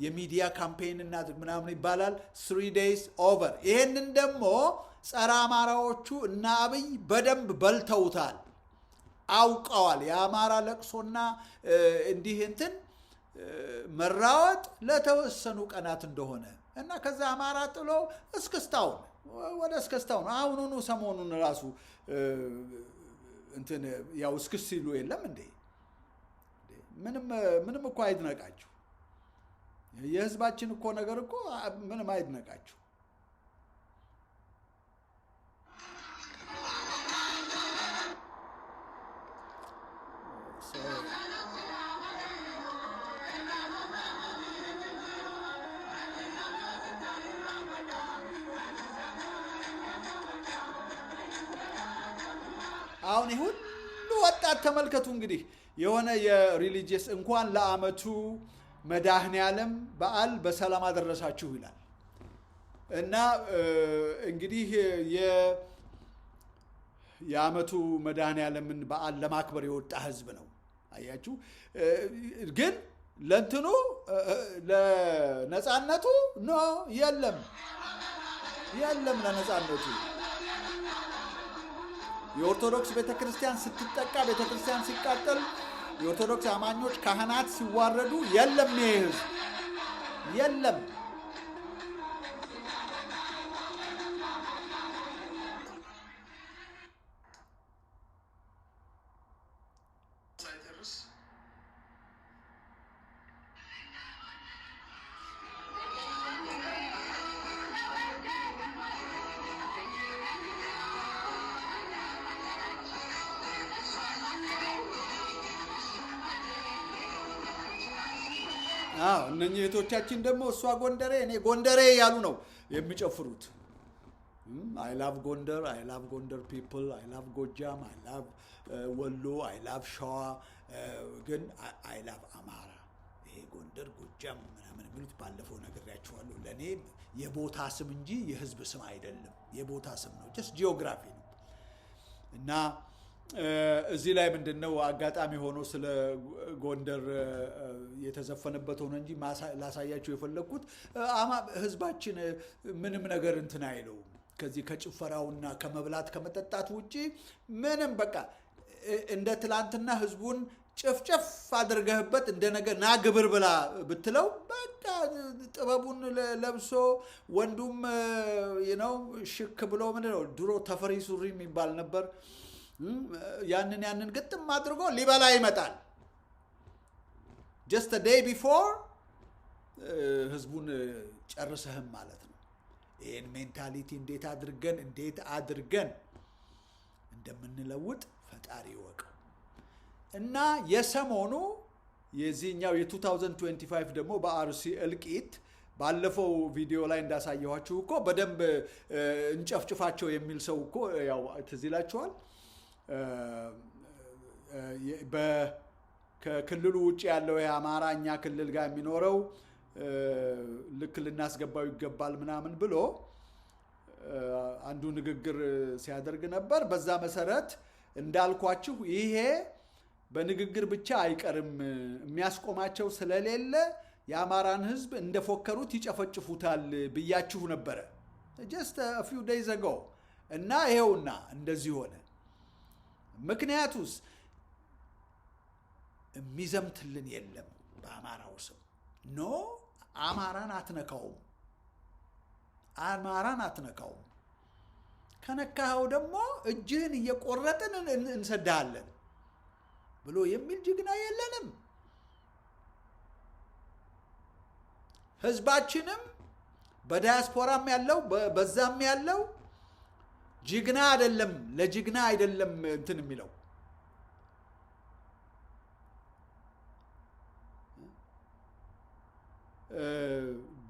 የሚዲያ ካምፔይን እናድርግ ምናምን ይባላል። 3 days over። ይሄንን ደግሞ ጸረ አማራዎቹ እና አብይ በደንብ በልተውታል። አውቀዋል። የአማራ ለቅሶና እንዲህ እንትን መራወጥ ለተወሰኑ ቀናት እንደሆነ እና ከዛ አማራ ጥሎ እስክስታውን ወደ እስክስታውን አሁኑኑ ሰሞኑን ራሱ እንትን ያው እስክስ ሲሉ የለም እንዴ? ምንም እኮ አይድነቃችሁ። የህዝባችን እኮ ነገር እኮ ምንም አይድነቃችሁ። አሁን ሁሉ ወጣት ተመልከቱ እንግዲህ የሆነ የሪሊጂየስ እንኳን ለዓመቱ መድኃኔዓለም በዓል በሰላም አደረሳችሁ ይላል እና እንግዲህ የዓመቱ መድኃኔዓለምን በዓል ለማክበር የወጣ ህዝብ ነው። አያችሁ ግን ለእንትኑ ለነፃነቱ የለም ለነፃነቱ የኦርቶዶክስ ቤተክርስቲያን ስትጠቃ፣ ቤተክርስቲያን ሲቃጠል፣ የኦርቶዶክስ አማኞች ካህናት ሲዋረዱ የለም ይሄ ህዝብ የለም። እነኚህ እህቶቻችን ደግሞ እሷ ጎንደሬ እኔ ጎንደሬ ያሉ ነው የሚጨፍሩት። አይ ላቭ ጎንደር፣ አይ ላቭ ጎንደር ፒፕል፣ አይ ላቭ ጎጃም፣ አይ ላቭ ወሎ፣ አይ ላቭ ሸዋ፣ ግን አይ ላቭ አማራ። ይሄ ጎንደር ጎጃም ምናምን የሚሉት ባለፈው ነግሬያችኋለሁ። ለእኔ የቦታ ስም እንጂ የህዝብ ስም አይደለም። የቦታ ስም ነው፣ ጀስት ጂኦግራፊ ነው። እና እዚህ ላይ ምንድነው አጋጣሚ ሆኖ ስለ ጎንደር የተዘፈነበት ሆነ እንጂ ላሳያችሁ የፈለኩት ህዝባችን ምንም ነገር እንትን አይለውም። ከዚህ ከጭፈራውና ከመብላት ከመጠጣት ውጪ ምንም በቃ እንደ ትላንትና ህዝቡን ጭፍጭፍ አድርገህበት እንደ ነገር ና ግብር ብላ ብትለው በቃ ጥበቡን ለብሶ ወንዱም ሽክ ብሎ ምንድነው ድሮ ተፈሪ ሱሪ የሚባል ነበር። ያንን ግጥም አድርጎ ሊበላ ይመጣል። just a day before ህዝቡን ጨርሰህም ማለት ነው። ይሄን ሜንታሊቲ እንዴት አድርገን እንደምንለውጥ ፈጣሪ ይወቀው። እና የሰሞኑ የዚህኛው የ2025 ደግሞ በአርሲ እልቂት ባለፈው ቪዲዮ ላይ እንዳሳየኋችሁ እኮ በደንብ እንጨፍጭፋቸው የሚል ሰው እኮ ያው ትዝ ይላችኋል። ከክልሉ ውጭ ያለው የአማራ እኛ ክልል ጋር የሚኖረው ልክ ልናስገባው ይገባል ምናምን ብሎ አንዱ ንግግር ሲያደርግ ነበር። በዛ መሰረት እንዳልኳችሁ ይሄ በንግግር ብቻ አይቀርም፣ የሚያስቆማቸው ስለሌለ የአማራን ህዝብ እንደፎከሩት ይጨፈጭፉታል ብያችሁ ነበረ just a few days ago። እና ይሄውና እንደዚህ ሆነ። ምክንያቱስ የሚዘምትልን የለም በአማራው ስም። አማራን አትነካውም። ከነካኸው ደግሞ እጅህን እየቆረጥን እንሰዳለን ብሎ የሚል ጅግና የለንም። ህዝባችንም በዳያስፖራም ያለው በዛም ያለው ጅግና አይደለም፣ ለጅግና አይደለም እንትን የሚለው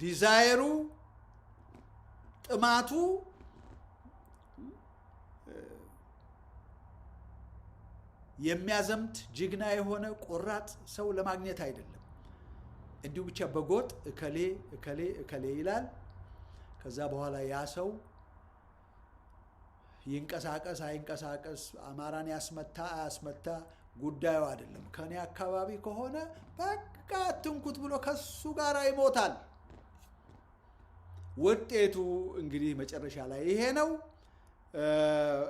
ዲዛይሩ ጥማቱ የሚያዘምት ጅግና የሆነ ቆራጥ ሰው ለማግኘት አይደለም። እንዲሁ ብቻ በጎጥ እከሌ ይላል። ከዛ በኋላ ያ ሰው ይንቀሳቀስ አይንቀሳቀስ፣ አማራን ያስመታ አያስመታ ጉዳዩ አይደለም። ከኔ አካባቢ ከሆነ በቃ አትንኩት ብሎ ከሱ ጋር ይሞታል። ውጤቱ እንግዲህ መጨረሻ ላይ ይሄ ነው።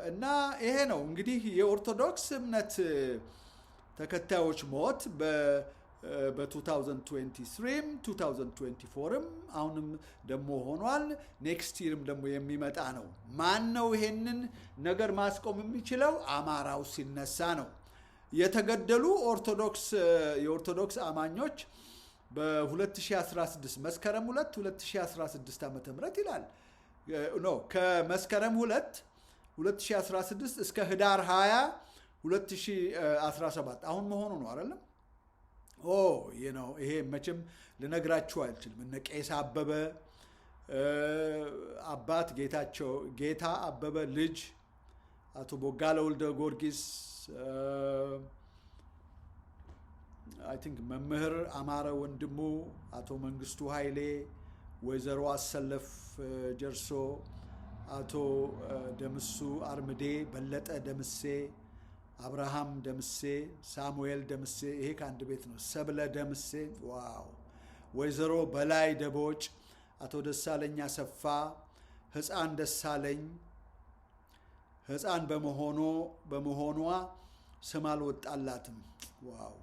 እና ይሄ ነው እንግዲህ የኦርቶዶክስ እምነት ተከታዮች ሞት በ2023ም 2024ም አሁንም ደግሞ ሆኗል። ኔክስት ይርም ደግሞ የሚመጣ ነው። ማን ነው ይሄንን ነገር ማስቆም የሚችለው? አማራው ሲነሳ ነው። የተገደሉ የኦርቶዶክስ አማኞች በ2016 መስከረም 2 2016 ዓመተ ምህረት ይላል ከመስከረም 2 2016 እስከ ህዳር 20 2017 አሁን መሆኑ ነው አይደለም? ይሄ መቼም ልነግራችሁ አልችልም። እነ ቄስ አበበ አባት ጌታ አበበ ልጅ አቶ ቦጋለ ወልደ ጊዮርጊስ አይ ቲንክ መምህር አማረ ወንድሙ፣ አቶ መንግስቱ ኃይሌ፣ ወይዘሮ አሰለፍ ጀርሶ፣ አቶ ደምሱ አርምዴ፣ በለጠ ደምሴ፣ አብርሃም ደምሴ፣ ሳሙኤል ደምሴ፣ ይሄ ከአንድ ቤት ነው። ሰብለ ደምሴ፣ ዋው፣ ወይዘሮ በላይ ደቦጭ፣ አቶ ደሳለኝ አሰፋ፣ ህፃን ደሳለኝ ህፃን በመሆኗ ስም አልወጣላትም። ዋው፣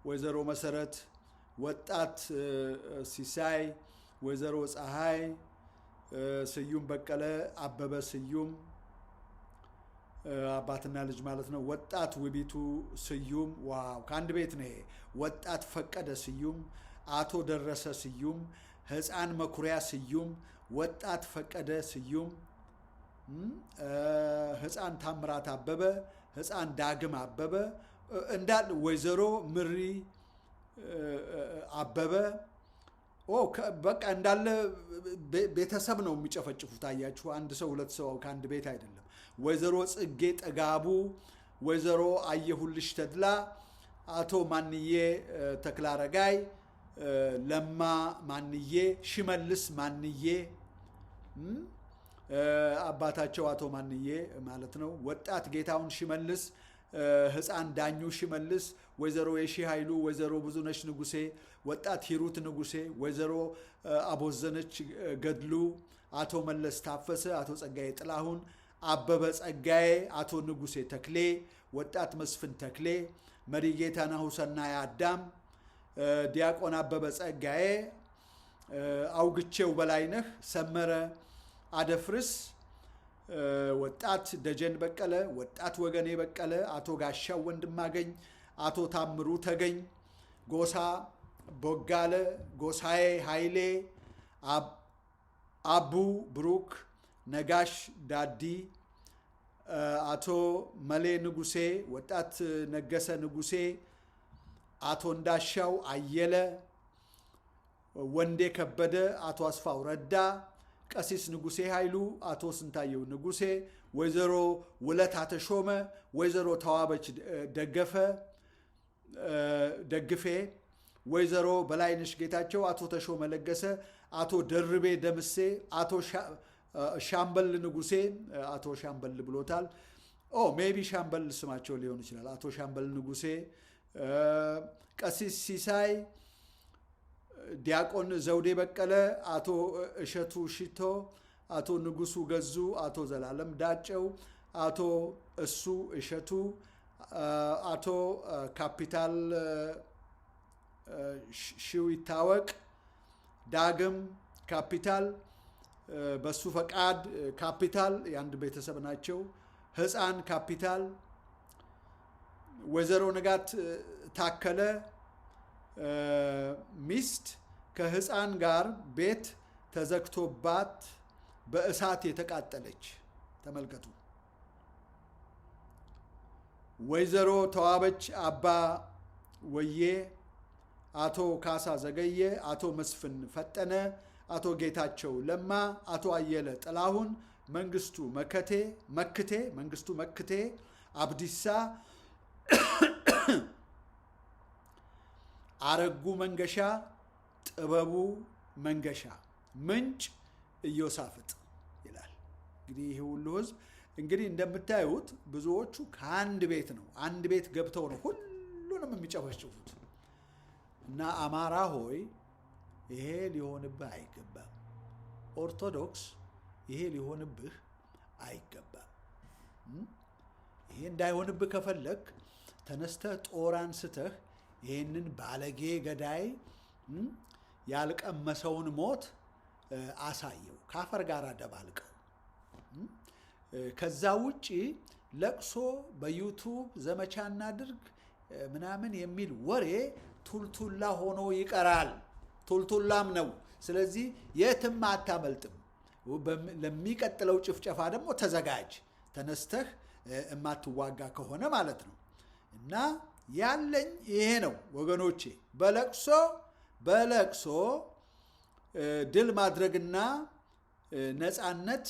ወይዘሮ መሰረት፣ ወጣት ሲሳይ፣ ወይዘሮ ፀሐይ ስዩም በቀለ፣ አበበ ስዩም አባትና ልጅ ማለት ነው። ወጣት ውቢቱ ስዩም፣ ዋው ከአንድ ቤት ነው ይሄ። ወጣት ፈቀደ ስዩም፣ አቶ ደረሰ ስዩም፣ ህፃን መኩሪያ ስዩም፣ ወጣት ፈቀደ ስዩም፣ ህፃን ታምራት አበበ፣ ህፃን ዳግም አበበ እንዳል፣ ወይዘሮ ምሪ አበበ በቃ እንዳለ ቤተሰብ ነው የሚጨፈጭፉት። አያችሁ፣ አንድ ሰው ሁለት ሰው ከአንድ ቤት አይደለም። ወይዘሮ ጽጌ ጠጋቡ፣ ወይዘሮ አየሁልሽ ተድላ፣ አቶ ማንዬ ተክላረጋይ፣ ለማ ማንዬ፣ ሽመልስ ማንዬ አባታቸው አቶ ማንዬ ማለት ነው። ወጣት ጌታውን ሽመልስ፣ ህፃን ዳኙ ሽመልስ፣ ወይዘሮ የሺ ኃይሉ፣ ወይዘሮ ብዙነሽ ንጉሴ፣ ወጣት ሂሩት ንጉሴ፣ ወይዘሮ አቦዘነች ገድሉ፣ አቶ መለስ ታፈሰ፣ አቶ ጸጋዬ ጥላሁን፣ አበበ ጸጋዬ፣ አቶ ንጉሴ ተክሌ፣ ወጣት መስፍን ተክሌ፣ መሪጌታ ናሁሰናይ አዳም፣ ዲያቆን አበበ ጸጋዬ፣ አውግቼው በላይነህ፣ ሰመረ አደፍርስ፣ ወጣት ደጀን በቀለ፣ ወጣት ወገኔ በቀለ፣ አቶ ጋሻው ወንድማገኝ፣ አቶ ታምሩ ተገኝ፣ ጎሳ ቦጋለ፣ ጎሳዬ ኃይሌ፣ አቡ ብሩክ፣ ነጋሽ ዳዲ፣ አቶ መሌ ንጉሴ፣ ወጣት ነገሰ ንጉሴ፣ አቶ እንዳሻው አየለ፣ ወንዴ ከበደ፣ አቶ አስፋው ረዳ፣ ቀሲስ ንጉሴ ኃይሉ፣ አቶ ስንታየው ንጉሴ፣ ወይዘሮ ውለታ ተሾመ፣ ወይዘሮ ተዋበች ደግፌ፣ ወይዘሮ በላይነሽ ጌታቸው፣ አቶ ተሾመ ለገሰ፣ አቶ ደርቤ ደምሴ፣ አቶ ሻምበል ንጉሴ፣ አቶ ሻምበል ብሎታል። ሜቢ ሻምበል ስማቸው ሊሆን ይችላል። አቶ ሻምበል ንጉሴ፣ ቀሲስ ሲሳይ፣ ዲያቆን ዘውዴ በቀለ፣ አቶ እሸቱ ሽቶ፣ አቶ ንጉሱ ገዙ፣ አቶ ዘላለም ዳጨው፣ አቶ እሱ እሸቱ፣ አቶ ካፒታል ሽው ይታወቅ፣ ዳግም ካፒታል፣ በሱ ፈቃድ ካፒታል የአንድ ቤተሰብ ናቸው። ህፃን ካፒታል፣ ወይዘሮ ንጋት ታከለ ሚስት ከህፃን ጋር ቤት ተዘግቶባት በእሳት የተቃጠለች ተመልከቱ። ወይዘሮ ተዋበች አባ ወዬ፣ አቶ ካሳ ዘገየ፣ አቶ መስፍን ፈጠነ፣ አቶ ጌታቸው ለማ፣ አቶ አየለ ጥላሁን፣ መንግስቱ መክቴ፣ አብዲሳ አረጉ መንገሻ፣ ጥበቡ መንገሻ፣ ምንጭ ኢዮሳፍጥ ይላል። እንግዲህ ይህ ሁሉ ህዝብ እንግዲህ እንደምታዩት ብዙዎቹ ከአንድ ቤት ነው፣ አንድ ቤት ገብተው ነው ሁሉንም የሚጨፈጭፉት። እና አማራ ሆይ ይሄ ሊሆንብህ አይገባም። ኦርቶዶክስ ይሄ ሊሆንብህ አይገባም። ይሄ እንዳይሆንብህ ከፈለክ ተነስተህ ጦር አንስተህ ይህንን ባለጌ ገዳይ ያልቀመሰውን ሞት አሳየው፣ ካፈር ጋር ደባልቀው። ከዛ ውጪ ለቅሶ በዩቱብ ዘመቻ እናድርግ ምናምን የሚል ወሬ ቱልቱላ ሆኖ ይቀራል። ቱልቱላም ነው። ስለዚህ የትም አታመልጥም። ለሚቀጥለው ጭፍጨፋ ደግሞ ተዘጋጅ፣ ተነስተህ እማትዋጋ ከሆነ ማለት ነው። እና ያለኝ ይሄ ነው ወገኖቼ። በለቅሶ ድል ማድረግና ነፃነት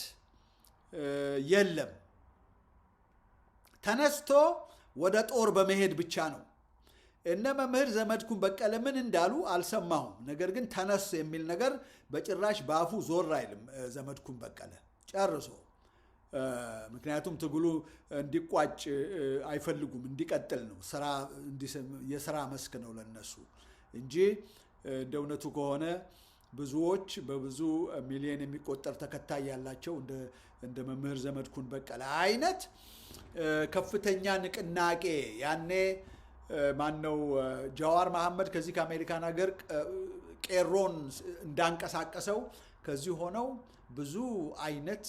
የለም። ተነስቶ ወደ ጦር በመሄድ ብቻ ነው። እነ መምህር ዘመድኩን በቀለ ምን እንዳሉ አልሰማሁም። ነገር ግን ተነስ የሚል ነገር በጭራሽ በአፉ ዞር አይልም ዘመድኩን በቀለ ጨርሶ። ምክንያቱም ትግሉ እንዲቋጭ አይፈልጉም፣ እንዲቀጥል ነው። የስራ መስክ ነው ለነሱ እንጂ እንደ እውነቱ ከሆነ ብዙዎች በብዙ ሚሊዮን የሚቆጠር ተከታይ ያላቸው እንደ መምህር ዘመድኩን በቀለ አይነት ከፍተኛ ንቅናቄ ያኔ ማነው ጃዋር መሐመድ ከዚህ ከአሜሪካን ሀገር ቄሮን እንዳንቀሳቀሰው ከዚህ ሆነው ብዙ አይነት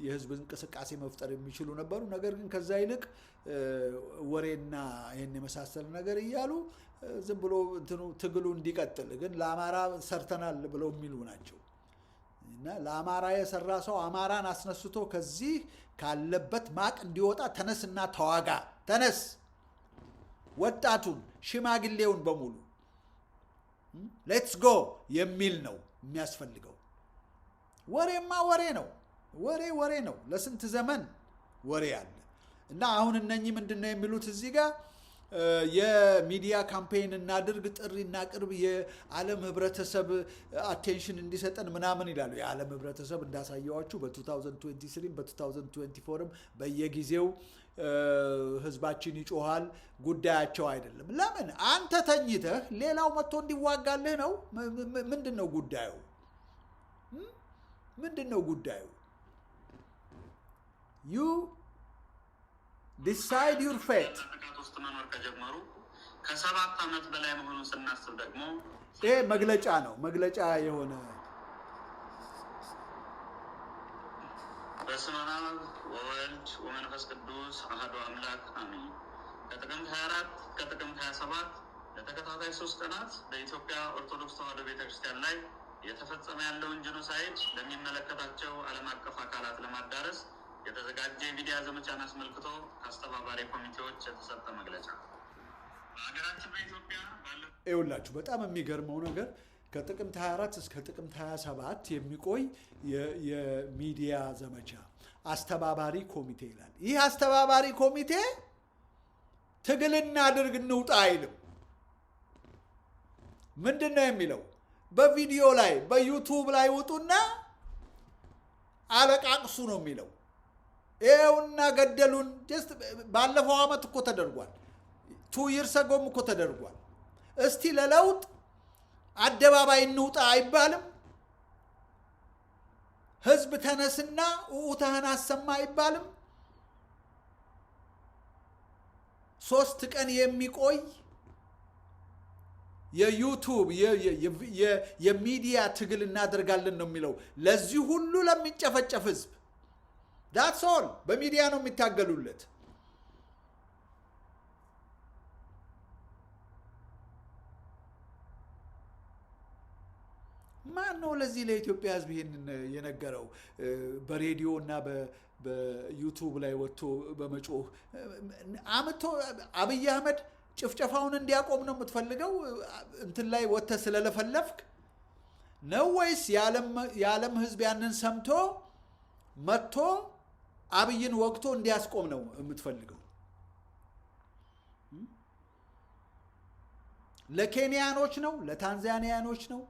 የህዝብ እንቅስቃሴ መፍጠር የሚችሉ ነበሩ። ነገር ግን ከዛ ይልቅ ወሬና ይሄን የመሳሰል ነገር እያሉ ዝም ብሎ ትግሉ እንዲቀጥል ግን ለአማራ ሰርተናል ብለው የሚሉ ናቸው። እና ለአማራ የሰራ ሰው አማራን አስነስቶ ከዚህ ካለበት ማቅ እንዲወጣ ተነስና ተዋጋ፣ ተነስ፣ ወጣቱን ሽማግሌውን በሙሉ ሌትስ ጎ የሚል ነው የሚያስፈልገው። ወሬማ ወሬ ነው፣ ወሬ ነው። ለስንት ዘመን ወሬ አለ። እና አሁን እነኚህ ምንድነው የሚሉት እዚህ ጋር የሚዲያ ካምፔይን እናድርግ፣ ጥሪ እናቅርብ፣ የዓለም ህብረተሰብ አቴንሽን እንዲሰጠን ምናምን ይላሉ። የዓለም ህብረተሰብ እንዳሳየዋችሁ በ2023 በ2024 በየጊዜው ህዝባችን ይጮሃል። ጉዳያቸው አይደለም። ለምን አንተ ተኝተህ ሌላው መጥቶ እንዲዋጋልህ ነው? ምንድነው ጉዳዩ? ምንድነው ጉዳዩ? you decide your fate። ውስጥ መኖር ከጀመሩ ከ7 ዓመት በላይ መሆኑን ስናስብ ደግሞ ይሄ መግለጫ ነው። መግለጫ የሆነ በስመ አብ ወወልድ ወመንፈስ ቅዱስ አሐዱ አምላክ አሜን። ከጥቅምት 24 ከጥቅምት 27 ለተከታታይ 3 ቀናት በኢትዮጵያ ኦርቶዶክስ ተዋሕዶ ቤተክርስቲያን ላይ የተፈጸመ ያለውን ጄኖሳይድ ለሚመለከታቸው ዓለም አቀፍ አካላት ለማዳረስ የተዘጋጀ የሚዲያ ዘመቻን አስመልክቶ ከአስተባባሪ ኮሚቴዎች የተሰጠ መግለጫ። በሀገራችን በኢትዮጵያ ይኸውላችሁ በጣም የሚገርመው ነገር ከጥቅምት 24 እስከ ጥቅምት 27 የሚቆይ የሚዲያ ዘመቻ አስተባባሪ ኮሚቴ ይላል። ይህ አስተባባሪ ኮሚቴ ትግል እናድርግ እንውጣ አይልም። ምንድን ነው የሚለው? በቪዲዮ ላይ በዩቱብ ላይ ውጡና አለቃቅሱ ነው የሚለው። ይኸውና ገደሉን። ባለፈው ዓመት እኮ ተደርጓል። 2 years ago እኮ ተደርጓል። እስቲ ለለውጥ አደባባይ እንውጣ አይባልም? ህዝብ ተነስና ኡኡታህን አሰማ አይባልም? 3 ቀን የሚቆይ የዩቱብ የሚዲያ ትግል እናደርጋለን ነው የሚለው። ለዚህ ሁሉ ለሚጨፈጨፍ ህዝብ ዳትስ ኦል በሚዲያ ነው የሚታገሉለት። ማን ነው ለዚህ ለኢትዮጵያ ህዝብ ይሄንን የነገረው? በሬዲዮ እና በዩቱብ ላይ ወጥቶ በመጮህ አምቶ አብይ አህመድ ጭፍጨፋውን እንዲያቆም ነው የምትፈልገው? እንትን ላይ ወጥተህ ስለለፈለፍክ ነው ወይስ የዓለም ህዝብ ያንን ሰምቶ መጥቶ አብይን ወቅቶ እንዲያስቆም ነው የምትፈልገው? ለኬንያኖች ነው? ለታንዛኒያኖች ነው?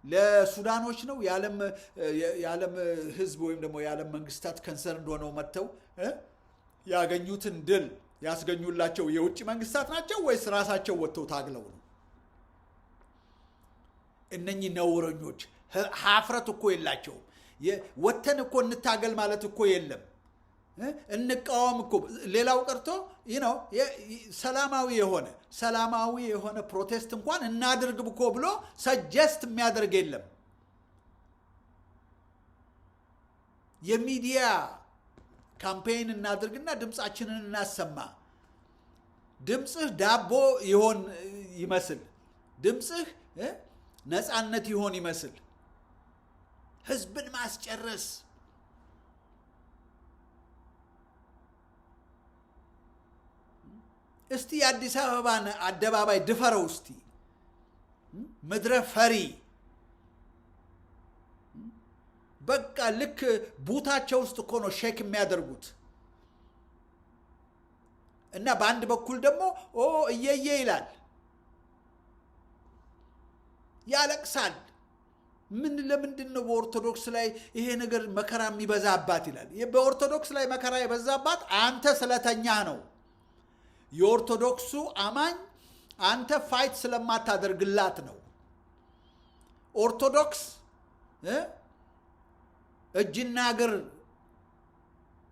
ለሱዳኖች ነው? የዓለም ህዝብ ወይም ደግሞ የዓለም መንግስታት ከንሰርን እንደሆነው መጥተው ያገኙትን ድል ያስገኙላቸው የውጭ መንግስታት ናቸው ወይስ ራሳቸው ወጥተው ታግለው ነው? እነኚህ ነውረኞች ሀፍረት እኮ የላቸውም። ወተን እኮ እንታገል ማለት እኮ የለም። እንቃወም እኮ ሌላው ቀርቶ ሰላማዊ የሆነ ፕሮቴስት እንኳን እናድርግ እኮ ብሎ ሰጀስት የሚያደርግ የለም። የሚዲያ ካምፔይን እናድርግና ድምፃችንን እናሰማ። ድምፅህ ዳቦ ይሆን ይመስል፣ ድምፅህ ነፃነት ይሆን ይመስል ህዝብን ማስጨረስ እስቲ የአዲስ አበባን አደባባይ ድፈረው እስቲ ምድረ ፈሪ በቃ ልክ ቡታቸው ውስጥ እኮ ነው ሼክ የሚያደርጉት እና በአንድ በኩል ደግሞ እየየ ይላል ያለቅሳል። ለምንድን ነው በኦርቶዶክስ ላይ ይሄ ነገር መከራ የሚበዛባት ይላል። በኦርቶዶክስ ላይ መከራ የበዛባት አንተ ስለተኛህ ነው። የኦርቶዶክሱ አማኝ አንተ ፋይት ስለማታደርግላት ነው። ኦርቶዶክስ እጅና እግር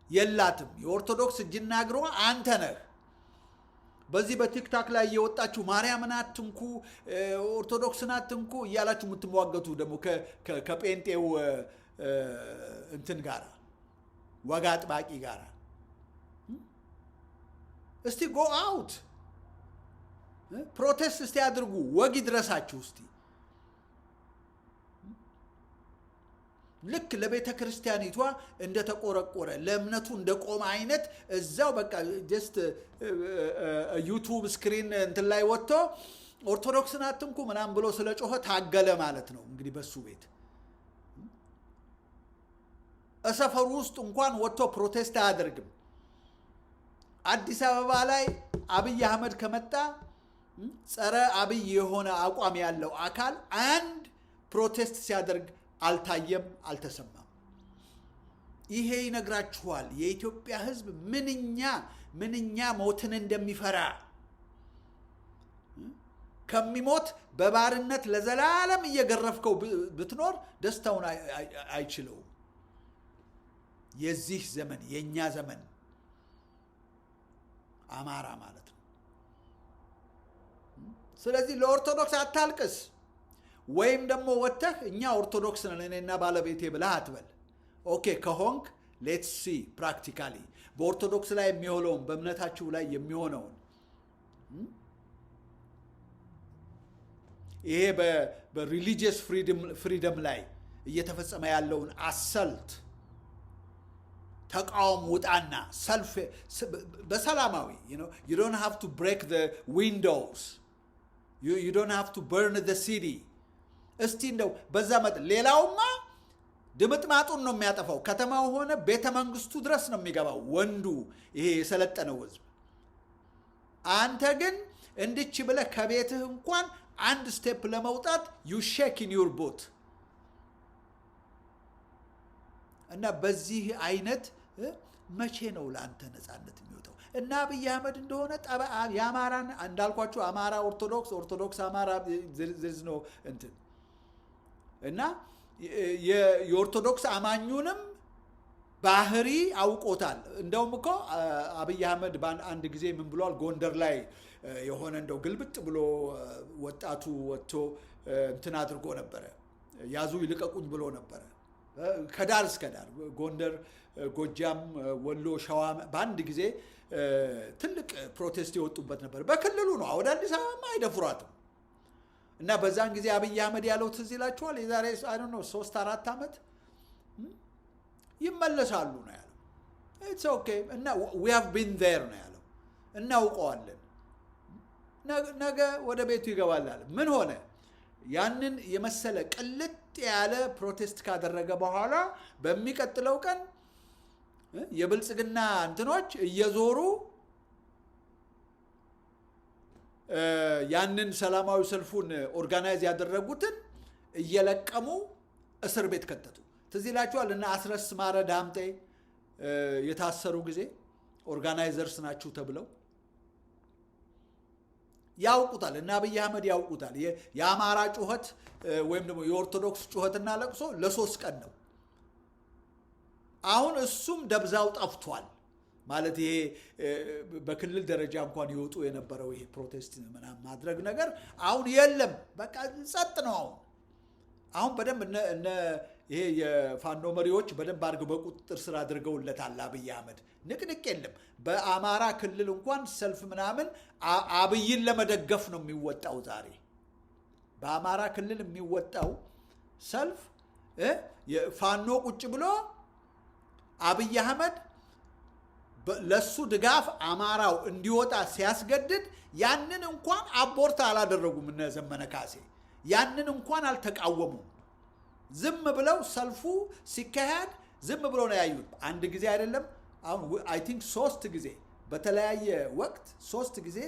የላትም። የኦርቶዶክስ እጅና እግሯ አንተ ነህ። በዚህ በቲክታክ ላይ እየወጣችሁ ማርያምን አትንኩ፣ ኦርቶዶክስን አትንኩ እያላችሁ የምትሟገቱ ደግሞ ከጴንጤው እንትን ጋር ወግ አጥባቂ ጋር እስቲ ጎ አውት ፕሮቴስት እስቲ አድርጉ። ወግ ይድረሳችሁ እስቲ። ልክ ለቤተ ክርስቲያኒቷ እንደተቆረቆረ ለእምነቱ እንደቆመ አይነት እዛው በቃ ጀስት ዩቱብ ስክሪን እንትን ላይ ወጥቶ ኦርቶዶክስን አትንኩ ምናምን ብሎ ስለ ጮኸ ታገለ ማለት ነው። እንግዲህ በሱ ቤት እሰፈሩ ውስጥ እንኳን ወጥቶ ፕሮቴስት አያደርግም። አዲስ አበባ ላይ አብይ አህመድ ከመጣ ጸረ አብይ የሆነ አቋም ያለው አካል አንድ ፕሮቴስት ሲያደርግ አልታየም፣ አልተሰማም። ይሄ ይነግራችኋል የኢትዮጵያ ሕዝብ ምንኛ ሞትን እንደሚፈራ። ከሚሞት በባርነት ለዘላለም እየገረፍከው ብትኖር ደስታውን አይችለውም። የዚህ ዘመን የኛ ዘመን አማራ ማለት ነው። ስለዚህ ለኦርቶዶክስ አታልቅስ፣ ወይም ደግሞ ወጥተህ እኛ ኦርቶዶክስ ነን እኔና ባለቤቴ ብለህ አትበል። ኦኬ ከሆንክ ሌትስ ሲ ፕራክቲካሊ በኦርቶዶክስ ላይ የሚሆነውን በእምነታችሁ ላይ የሚሆነውን ይሄ በሪሊጂየስ ፍሪደም ላይ እየተፈጸመ ያለውን አሰልት ተቃውም ውጣና ሰልፍ በሰላማዊ you don't have to break the windows, you don't have to burn the city። እስቲ እንደው በዛ ሌላውማ ድምጥማጡን ነው የሚያጠፋው። ከተማው ሆነ ቤተ መንግስቱ ድረስ ነው የሚገባው ወንዱ ይሄ የሰለጠነው ህዝብ። አንተ ግን እንድች ብለህ ከቤትህ እንኳን አንድ ስቴፕ ለመውጣት you shake in your boot። እና በዚህ አይነት መቼ ነው ለአንተ ነፃነት የሚወጣው? እና አብይ አህመድ እንደሆነ የአማራን እንዳልኳችሁ አማራ ኦርቶዶክስ አማራ ዝዝ ነው እንትን እና የኦርቶዶክስ አማኙንም ባህሪ አውቆታል። እንደውም እኮ አብይ አህመድ አንድ ጊዜ ምን ብሏል? ጎንደር ላይ የሆነ እንደው ግልብጥ ብሎ ወጣቱ ወጥቶ እንትን አድርጎ ነበረ፣ ያዙ ይልቀቁኝ ብሎ ነበረ። ከዳር እስከ ዳር ጎንደር፣ ጎጃም፣ ወሎ፣ ሸዋ በአንድ ጊዜ ትልቅ ፕሮቴስት የወጡበት ነበር። በክልሉ ነው፣ ወደ አዲስ አበባ አይደፍሯትም። እና በዛን ጊዜ አብይ አህመድ ያለው ትዝ ይላችኋል። የዛሬ 3-4 ዓመት ይመለሳሉ ነው ያለው። ኢትስ ኦኬ እና we have been there ነው ያለው። እናውቀዋለን፣ ነገ ወደ ቤቱ ይገባል አለ። ምን ሆነ? ያንን የመሰለ ቅልጥ ያለ ፕሮቴስት ካደረገ በኋላ በሚቀጥለው ቀን የብልጽግና እንትኖች እየዞሩ ያንን ሰላማዊ ሰልፉን ኦርጋናይዝ ያደረጉትን እየለቀሙ እስር ቤት ከተቱ። ትዝ ይላችኋል እና አስረስ ማረ ዳምጤ የታሰሩ ጊዜ ኦርጋናይዘርስ ናችሁ ተብለው ያውቁታል እና አብይ አህመድ ያውቁታል። የአማራ ጩኸት ወይም ደግሞ የኦርቶዶክስ ጩኸትና ለቅሶ ለ3 ቀን ነው። አሁን እሱም ደብዛው ጠፍቷል። ማለት ይሄ በክልል ደረጃ እንኳን ይወጡ የነበረው ይሄ ፕሮቴስት ምናምን ማድረግ ነገር አሁን የለም። በቃ ጸጥ ነው። አሁን በደንብ እነ ይሄ የፋኖ መሪዎች በደንብ አድርገው በቁጥጥር ስር አድርገውለታል አብይ አህመድ። ንቅንቅ የለም። በአማራ ክልል እንኳን ሰልፍ ምናምን አብይን ለመደገፍ ነው የሚወጣው ዛሬ። በአማራ ክልል የሚወጣው ሰልፍ የፋኖ ቁጭ ብሎ አብይ አህመድ ለሱ ድጋፍ አማራው እንዲወጣ ሲያስገድድ ያንን እንኳን አቦርት አላደረጉም። እነ ዘመነ ካሴ ያንን እንኳን አልተቃወሙም። ዝም ብለው ሰልፉ ሲካሄድ ዝም ብለው ነው ያዩት። አንድ ጊዜ አይደለም፣ አሁን አይ ቲንክ 3 ጊዜ በተለያየ ወቅት 3 ጊዜ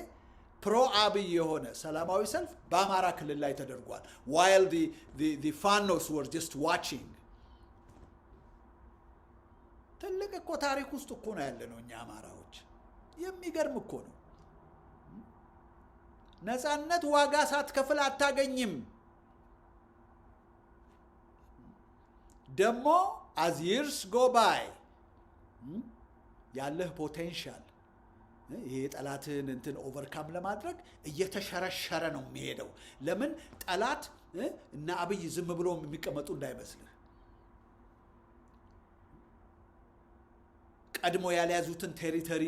ፕሮ አብይ የሆነ ሰላማዊ ሰልፍ በአማራ ክልል ላይ ተደርጓል። while the fanos were just watching። ትልቅ እኮ ታሪክ ውስጥ እኮ ነው ያለ ነው እኛ አማራዎች። የሚገርም እኮ ነው። ነፃነት ዋጋ ሳትከፍል አታገኝም። ደግሞ as years go by ያለህ ፖቴንሻል ይሄ ጠላትን እንትን ኦቨርካም ለማድረግ እየተሸረሸረ ነው የሚሄደው። ለምን ጠላት እና አብይ ዝም ብሎ የሚቀመጡ እንዳይመስልህ። ቀድሞ ያልያዙትን ቴሪቶሪ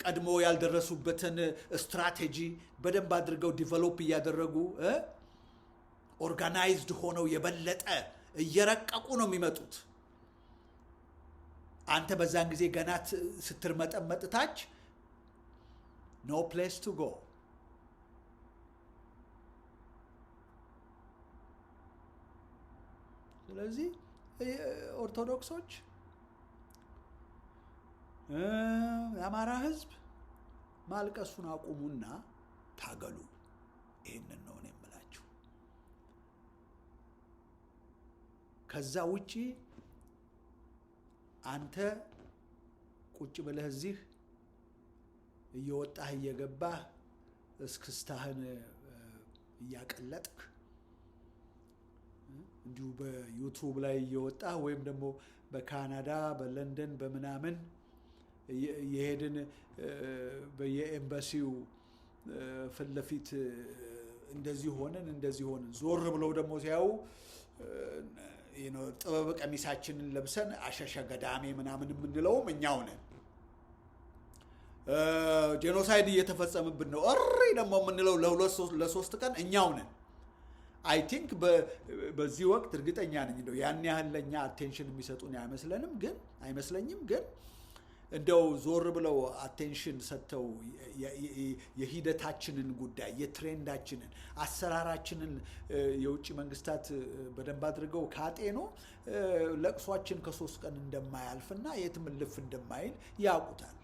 ቀድሞ ያልደረሱበትን ስትራቴጂ በደንብ አድርገው ዲቨሎፕ እያደረጉ ኦርጋናይዝድ ሆነው የበለጠ እየረቀቁ ነው የሚመጡት። አንተ በዛን ጊዜ ገና ስትርመጠመጥ ታች ኖ ፕሌስ ቱ ጎ። ስለዚህ ኦርቶዶክሶች የአማራ ህዝብ ማልቀሱን አቁሙና ታገሉ። ይህንን ነው እኔ የምላችሁ። ከዛ ውጪ አንተ ቁጭ ብለህ እዚህ እየወጣህ እየገባህ እስክስታህን እያቀለጥክ እንዲሁ በዩቲዩብ ላይ እየወጣህ ወይም ደግሞ በካናዳ በለንደን በምናምን የሄድን በየኤምባሲው ፊት ለፊት እንደዚህ ሆነን ዞር ብለው ደግሞ ሲያዩ ጥበብ ቀሚሳችንን ለብሰን አሸሸ ገዳሜ ምናምን የምንለውም እኛው ነን። ጄኖሳይድ እየተፈጸመብን ነው እሪ ደግሞ የምንለው ለ3 ቀን እኛው ነን። አይ ቲንክ በዚህ ወቅት እርግጠኛ ነኝ እንደው ያን ያህል ለኛ አቴንሽን የሚሰጡን አይመስለኝም። ግን እንደው ዞር ብለው አቴንሽን ሰጥተው የሂደታችንን ጉዳይ የትሬንዳችንን አሰራራችንን የውጭ መንግስታት በደንብ አድርገው ካጤኑ ለቅሷችን ከ3 ቀን እንደማያልፍና የትም ልፍ እንደማይል ያውቁታል።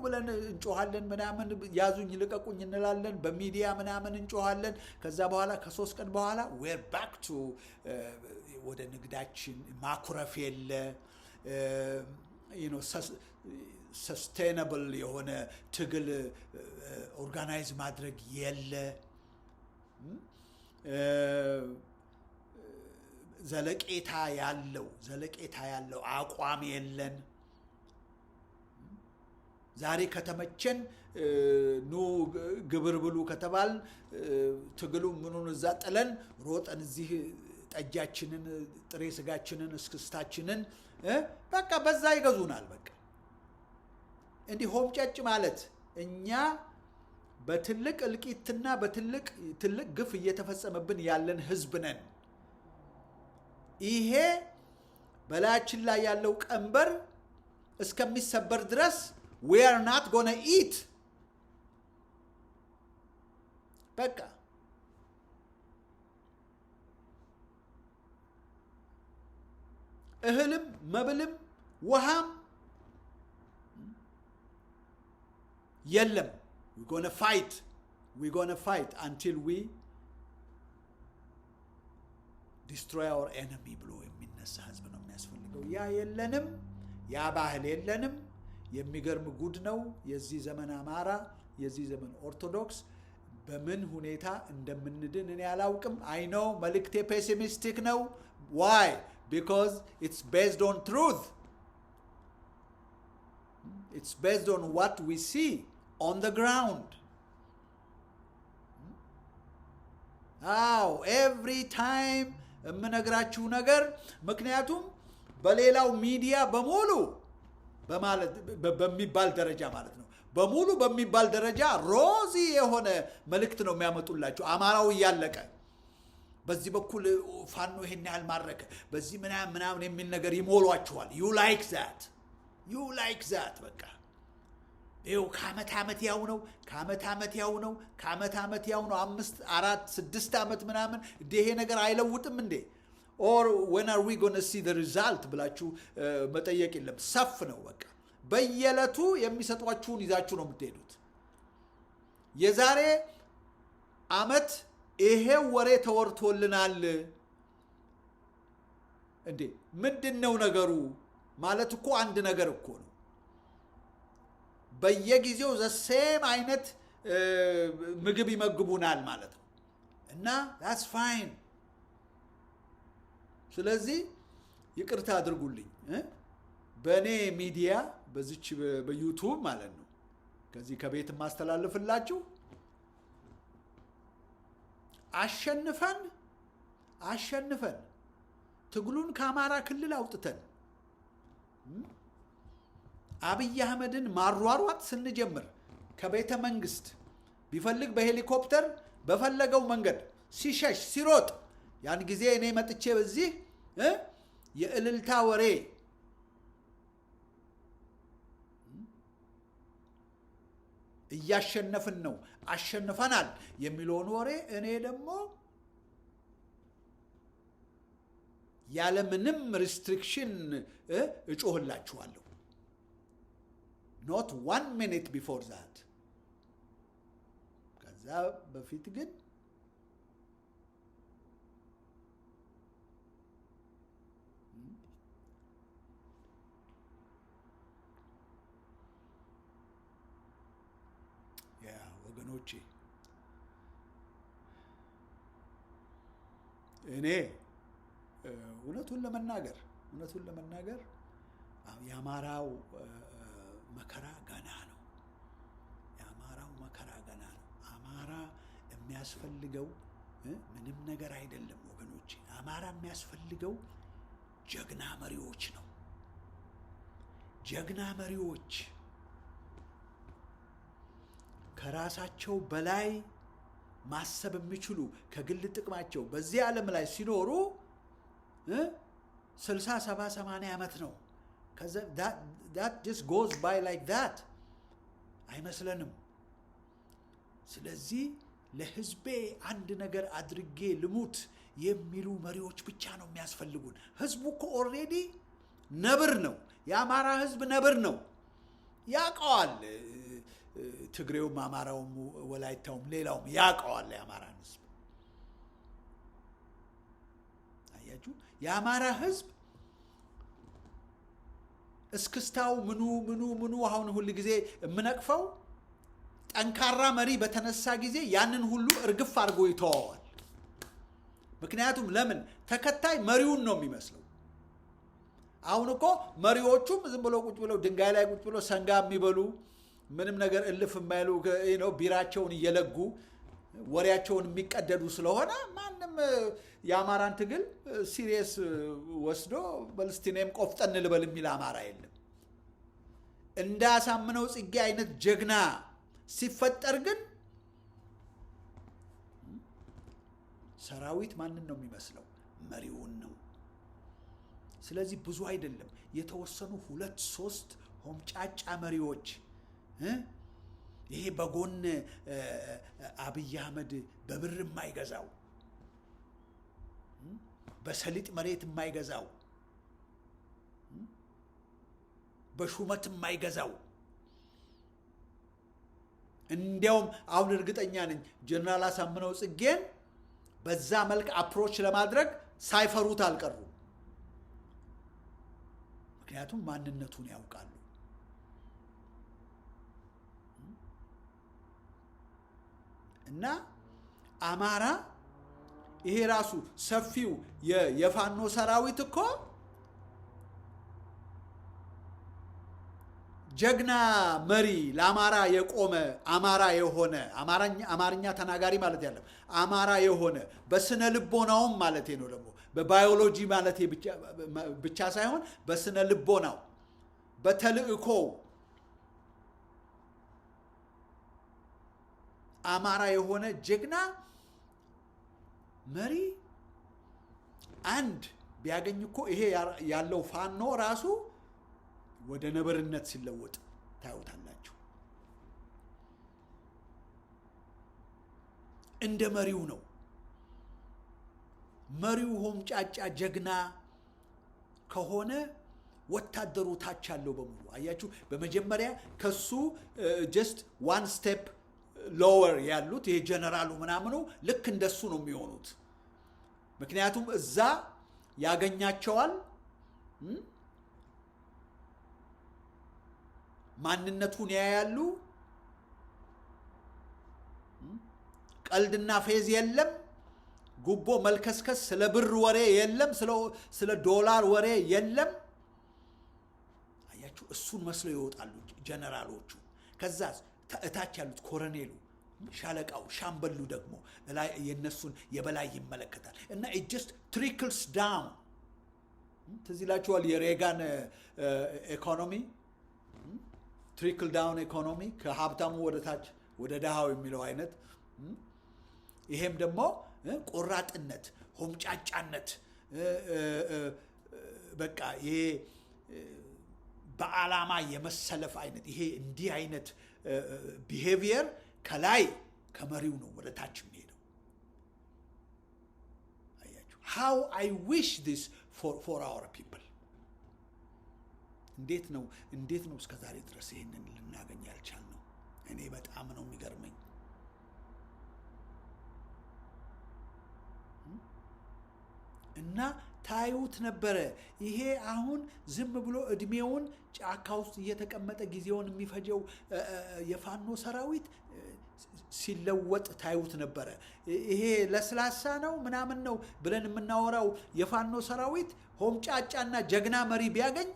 ብለን እንጮሃለን ምናምን ያዙኝ ልቀቁኝ እንላለን በሚዲያ ምናምን እንጮሃለን። ከዛ በኋላ ከ3 ቀን በኋላ we're back to ወደ ንግዳችን ማኩረፍ የለ ሰስቴናብል የሆነ ትግል ኦርጋናይዝ ማድረግ የለ ዘለቄታ ያለው አቋም የለን። ዛሬ ከተመቸን ኑ ግብር ብሉ ከተባል ትግሉ ምኑን እዛ ጥለን ሮጠን እዚህ ጠጃችንን ጥሬ ስጋችንን እስክስታችንን በቃ በዛ ይገዙናል። በቃ እንዲህ ሆምጨጭ ማለት እኛ በትልቅ እልቂትና በትልቅ ግፍ እየተፈጸመብን ያለን ህዝብ ነን። ይሄ በላያችን ላይ ያለው ቀንበር እስከሚሰበር ድረስ we are not going to eat። በቃ እህልም መብልም ውሃም የለም። we're going to fight until we destroy our enemy ብሎ የሚነሳ ህዝብ ነው የሚያስፈልገው። ያ የለንም፣ ያ ባህል የለንም። የሚገርም ጉድ ነው የዚህ ዘመን አማራ፣ የዚህ ዘመን ኦርቶዶክስ። በምን ሁኔታ እንደምንድን እኔ አላውቅም። አይ ኖ መልእክቴ ፔሲሚስቲክ ነው። why? Because it's based on truth። it's based on what we see on the ground. Every time የምነግራችሁ ነገር ምክንያቱም በሌላው ሚዲያ በሙሉ በማለት በሚባል ደረጃ ማለት ነው በሙሉ በሚባል ደረጃ ሮዚ የሆነ መልእክት ነው የሚያመጡላችሁ አማራው ያለቀ በዚህ በኩል ፋኖ ይሄን ያህል ማረከ በዚህ ምናምን የሚል ነገር ይሞሏችኋል you like that በቃ ይው ከአመት ያው ነው 5 4 6 አመት ምናምን ይሄ ነገር አይለውጥም እንዴ or when are we going to see the result ብላችሁ መጠየቅ የለም ሰፍ ነው በቃ በየለቱ የሚሰጧችሁን ይዛችሁ ነው የምትሄዱት የዛሬ አመት ይሄ ወሬ ተወርቶልናል እንዴ ምንድነው ነገሩ ማለት እኮ አንድ ነገር እኮ ነው በየጊዜው ዘሴም አይነት ምግብ ይመግቡናል ማለት ነው እና that's fine ስለዚህ ይቅርታ አድርጉልኝ በኔ ሚዲያ በዚች በዩቲዩብ ማለት ነው ከዚህ ከቤት ማስተላለፍላችሁ አሸንፈን ትግሉን ከአማራ ክልል አውጥተን አብይ አህመድን ማሯሯጥ ስንጀምር ከቤተ መንግስት ቢፈልግ በሄሊኮፕተር በፈለገው መንገድ ሲሸሽ ሲሮጥ ያን ጊዜ እኔ መጥቼ በዚህ የእልልታ ወሬ እያሸነፍን ነው አሸንፈናል የሚለውን ወሬ እኔ ደግሞ ያለ ምንም ሪስትሪክሽን እጮህላችኋለሁ not 1 minute before that ከዛ በፊት ግን ወገኖቼ እኔ እውነቱን ለመናገር የአማራው መከራ ገና ነው አማራ የሚያስፈልገው ምንም ነገር አይደለም ወገኖቼ አማራ የሚያስፈልገው ጀግና መሪዎች ነው ጀግና መሪዎች ከራሳቸው በላይ ማሰብ የሚችሉ ከግል ጥቅማቸው በዚህ ዓለም ላይ ሲኖሩ 60 70 80 አመት ነው that just goes by like that አይመስለንም ስለዚህ ለህዝቤ አንድ ነገር አድርጌ ልሙት የሚሉ መሪዎች ብቻ ነው የሚያስፈልጉን ህዝቡ እኮ ኦሬዲ ነብር ነው የአማራ ህዝብ ነብር ነው ያቀዋል ትግሬውም አማራውም ወላይታውም ሌላውም ያቀዋል የአማራን ህዝብ አያችሁ የአማራ ህዝብ እስክስታው ምኑ አሁን ሁሉ ጊዜ ምንቀፈው ጠንካራ መሪ በተነሳ ጊዜ ያንን ሁሉ እርግፍ አድርጎ ይተዋዋል ምክንያቱም ለምን ተከታይ መሪውን ነው የሚመስለው አሁን እኮ መሪዎቹም ዝም ብለው ቁጭ ብለው ድንጋይ ላይ ቁጭ ብለው ሰንጋ የሚበሉ ምንም ነገር እልፍ የማይሉ ቢራቸውን እየለጉ ወሬያቸውን የሚቀደዱ ስለሆነ ማንም የአማራን ትግል ሲሪየስ ወስዶ በልስቲኔም ቆፍጠን ልበል የሚል አማራ የለም እንዳሳምነው ጽጌ አይነት ጀግና ሲፈጠር ግን ሰራዊት ማንን ነው የሚመስለው መሪውን ነው ስለዚህ ብዙ አይደለም የተወሰኑ 2-3 ሆምጫጫ መሪዎች ይሄ በጎን አብይ አህመድ በብር የማይገዛው በሰሊጥ መሬት የማይገዛው በሹመት የማይገዛው እንዲያውም አሁን እርግጠኛ ነኝ ጀነራል አሳምነው ጽጌን በዛ መልክ አፕሮች ለማድረግ ሳይፈሩት አልቀሩ ምክንያቱም ማንነቱን ያውቃሉ እና አማራ ይሄ ራሱ ሰፊው የፋኖ ሰራዊት እኮ ጀግና መሪ ለአማራ የቆመ አማራ የሆነ አማርኛ ተናጋሪ ማለት ያለም አማራ የሆነ በስነ ልቦናውም ማለት ነው ደግሞ በባዮሎጂ ማለት ብቻ ሳይሆን በስነ ልቦናው በተልእኮ አማራ የሆነ ጀግና መሪ አንድ ቢያገኝ እኮ ይሄ ያለው ፋኖ ራሱ ወደ ነበርነት ሲለወጥ ታዩታላችሁ። እንደ መሪው ነው። መሪው ሆምጫጫ ጀግና ከሆነ ወታደሩ ታች ያለው በሙሉ አያችሁ። በመጀመሪያ ከሱ just one step lower ያሉት ይሄ ጀነራሉ ምናምኑ ልክ እንደሱ ነው የሚሆኑት። ምክንያቱም እዛ ያገኛቸዋል ማንነቱን ያያሉ። ቀልድና ፌዝ የለም። ጉቦ መልከስከስ ስለ ብር ወሬ የለም። ስለ ዶላር ወሬ የለም። አያችሁ እሱን መስለው ይወጣሉ ጀነራሎቹ። ከዛ እታች ያሉት ኮሎኔሉ፣ ሻለቃው፣ ሻምበሉ ደግሞ ላይ የነሱን የበላይ ይመለከታል እና it just trickles down። ትዝ ይላችኋል የሬጋን ኢኮኖሚ ትሪክል ዳውን ኢኮኖሚ ከሀብታሙ ወደ ታች ወደ ደሃው የሚለው አይነት። ይሄም ደግሞ ቆራጥነት፣ ሆምጫጫነት በቃ ይሄ በዓላማ የመሰለፍ አይነት ይሄ እንዲህ አይነት ቢሄቪየር ከላይ ከመሪው ነው ወደ ታች የሚሄደው። አያችሁ how I wish this for our people። እንዴት ነው እስከ ዛሬ ድረስ ይሄንን ልናገኝ ያልቻልነው? እኔ በጣም ነው የሚገርመኝ። እና ታዩት ነበረ። ይሄ አሁን ዝም ብሎ እድሜውን ጫካ ውስጥ እየተቀመጠ ጊዜውን የሚፈጀው የፋኖ ሰራዊት ሲለወጥ ታዩት ነበረ። ይሄ ለስላሳ ነው ምናምን ነው ብለን የምናወራው የፋኖ ሰራዊት ሆምጫጫና ጀግና መሪ ቢያገኝ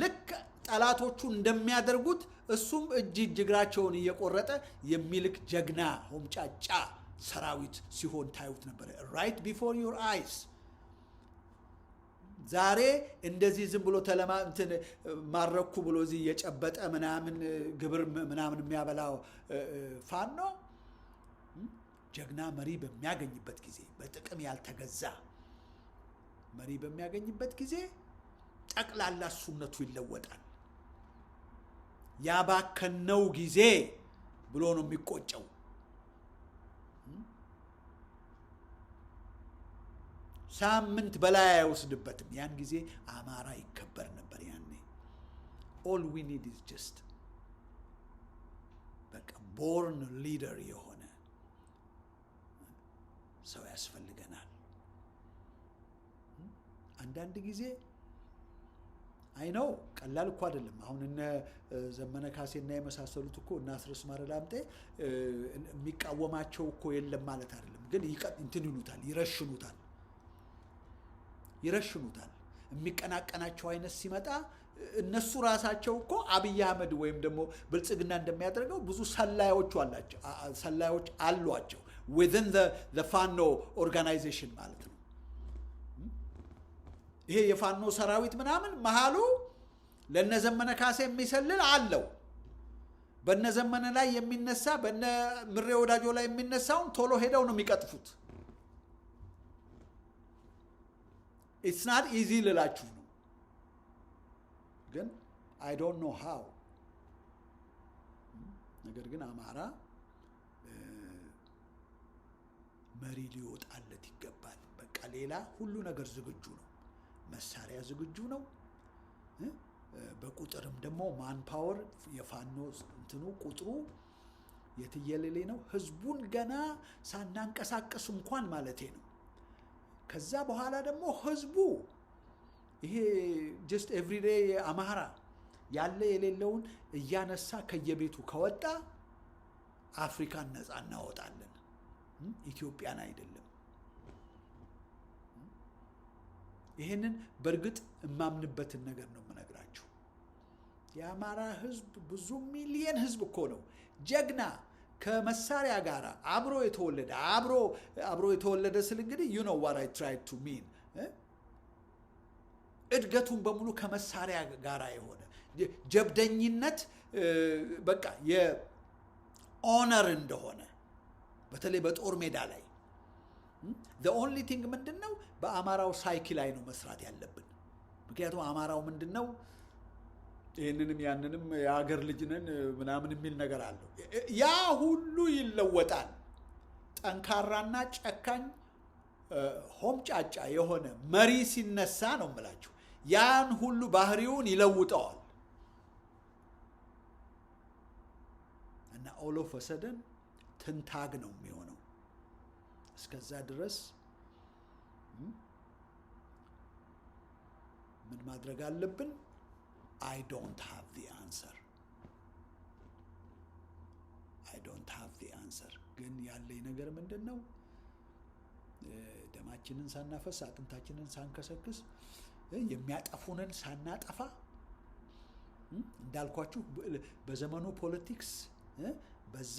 ልክ ጠላቶቹ እንደሚያደርጉት እሱም እጅ እግራቸውን እየቆረጠ የሚልክ ጀግና ሆምጫጫ ሰራዊት ሲሆን ታዩት ነበረ right before your eyes። ዛሬ እንደዚህ ዝም ብሎ እንትን ማረኩ ብሎ እዚህ የጨበጠ ምናምን ግብር ምናምን የሚያበላው ፋኖ ጀግና መሪ በሚያገኝበት ጊዜ፣ በጥቅም ያልተገዛ መሪ በሚያገኝበት ጊዜ ጠቅላላ እሱነቱ ይለወጣል። ያባከነው ጊዜ ብሎ ነው የሚቆጨው። ሳምንት በላይ አይወስድበትም። ያን ጊዜ አማራ ይከበር ነበር። ያኔ all we need is just በቃ born leader የሆነ ሰው ያስፈልገናል። አንዳንድ ጊዜ አይ ነው ቀላል እኮ አይደለም። አሁን እነ ዘመነ ካሴና የመሳሰሉት እኮ እና አስረስ ማረላምጤ የሚቃወማቸው እኮ የለም ማለት አይደለም። ግን እንትን ይሉታል፣ ይረሽኑታል። የሚቀናቀናቸው አይነት ሲመጣ እነሱ ራሳቸው እኮ አብይ አህመድ ወይም ደግሞ ብልጽግና እንደሚያደርገው ብዙ ሰላዮች አሏቸው within the ፋኖ ኦርጋናይዜሽን ማለት ነው። ይሄ የፋኖ ሰራዊት ምናምን መሃሉ ለነዘመነ ካሴ የሚሰልል አለው። በነዘመነ ላይ የሚነሳ በነ ምሬ ወዳጆ ላይ የሚነሳውን ቶሎ ሄደው ነው የሚቀጥፉት። it's not easy ልላችሁ ነው። ግን I don't know how። ነገር ግን አማራ መሪ ሊወጣለት ይገባል። በቃ ሌላ ሁሉ ነገር ዝግጁ ነው። መሳሪያ ዝግጁ ነው። በቁጥርም ደግሞ ማን ፓወር የፋኖ እንትኑ ቁጥሩ የትየለሌ ነው። ህዝቡን ገና ሳናንቀሳቀስ እንኳን ማለቴ ነው። ከዛ በኋላ ደግሞ ህዝቡ ይሄ just everyday አማራ ያለ የሌለውን እያነሳ ከየቤቱ ከወጣ አፍሪካን ነፃ እናወጣለን። ኢትዮጵያን አይደለም። ይሄንን በርግጥ እማምንበትን ነገር ነው የምነግራችሁ። የአማራ ህዝብ ብዙ ሚሊየን ህዝብ እኮ ነው። ጀግና ከመሳሪያ ጋር አብሮ የተወለደ ስል እንግዲህ you know what I tried to mean እድገቱን በሙሉ ከመሳሪያ ጋር የሆነ ጀብደኝነት በቃ የኦነር እንደሆነ በተለይ በጦር ሜዳ ላይ the only thing ምንድነው በአማራው ሳይኪ ላይ ነው መስራት ያለብን። ምክንያቱም አማራው ምንድነው ይሄንንም ያንንም የሀገር ልጅ ነን ምናምን የሚል ነገር አለው። ያ ሁሉ ይለወጣል። ጠንካራና ጨካኝ ሆምጫጫ የሆነ መሪ ሲነሳ ነው የምላችሁ ያን ሁሉ ባህሪውን ይለውጠዋል። እና all of a sudden ትንታግ ነው የሚሆነው። እስከዛ ድረስ ምን ማድረግ አለብን? I don't have the answer. ግን ያለኝ ነገር ምንድነው? ደማችንን ሳናፈስ አጥንታችንን ሳንከሰክስ የሚያጠፉንን ሳናጠፋ እንዳልኳችሁ በዘመኑ ፖለቲክስ በዛ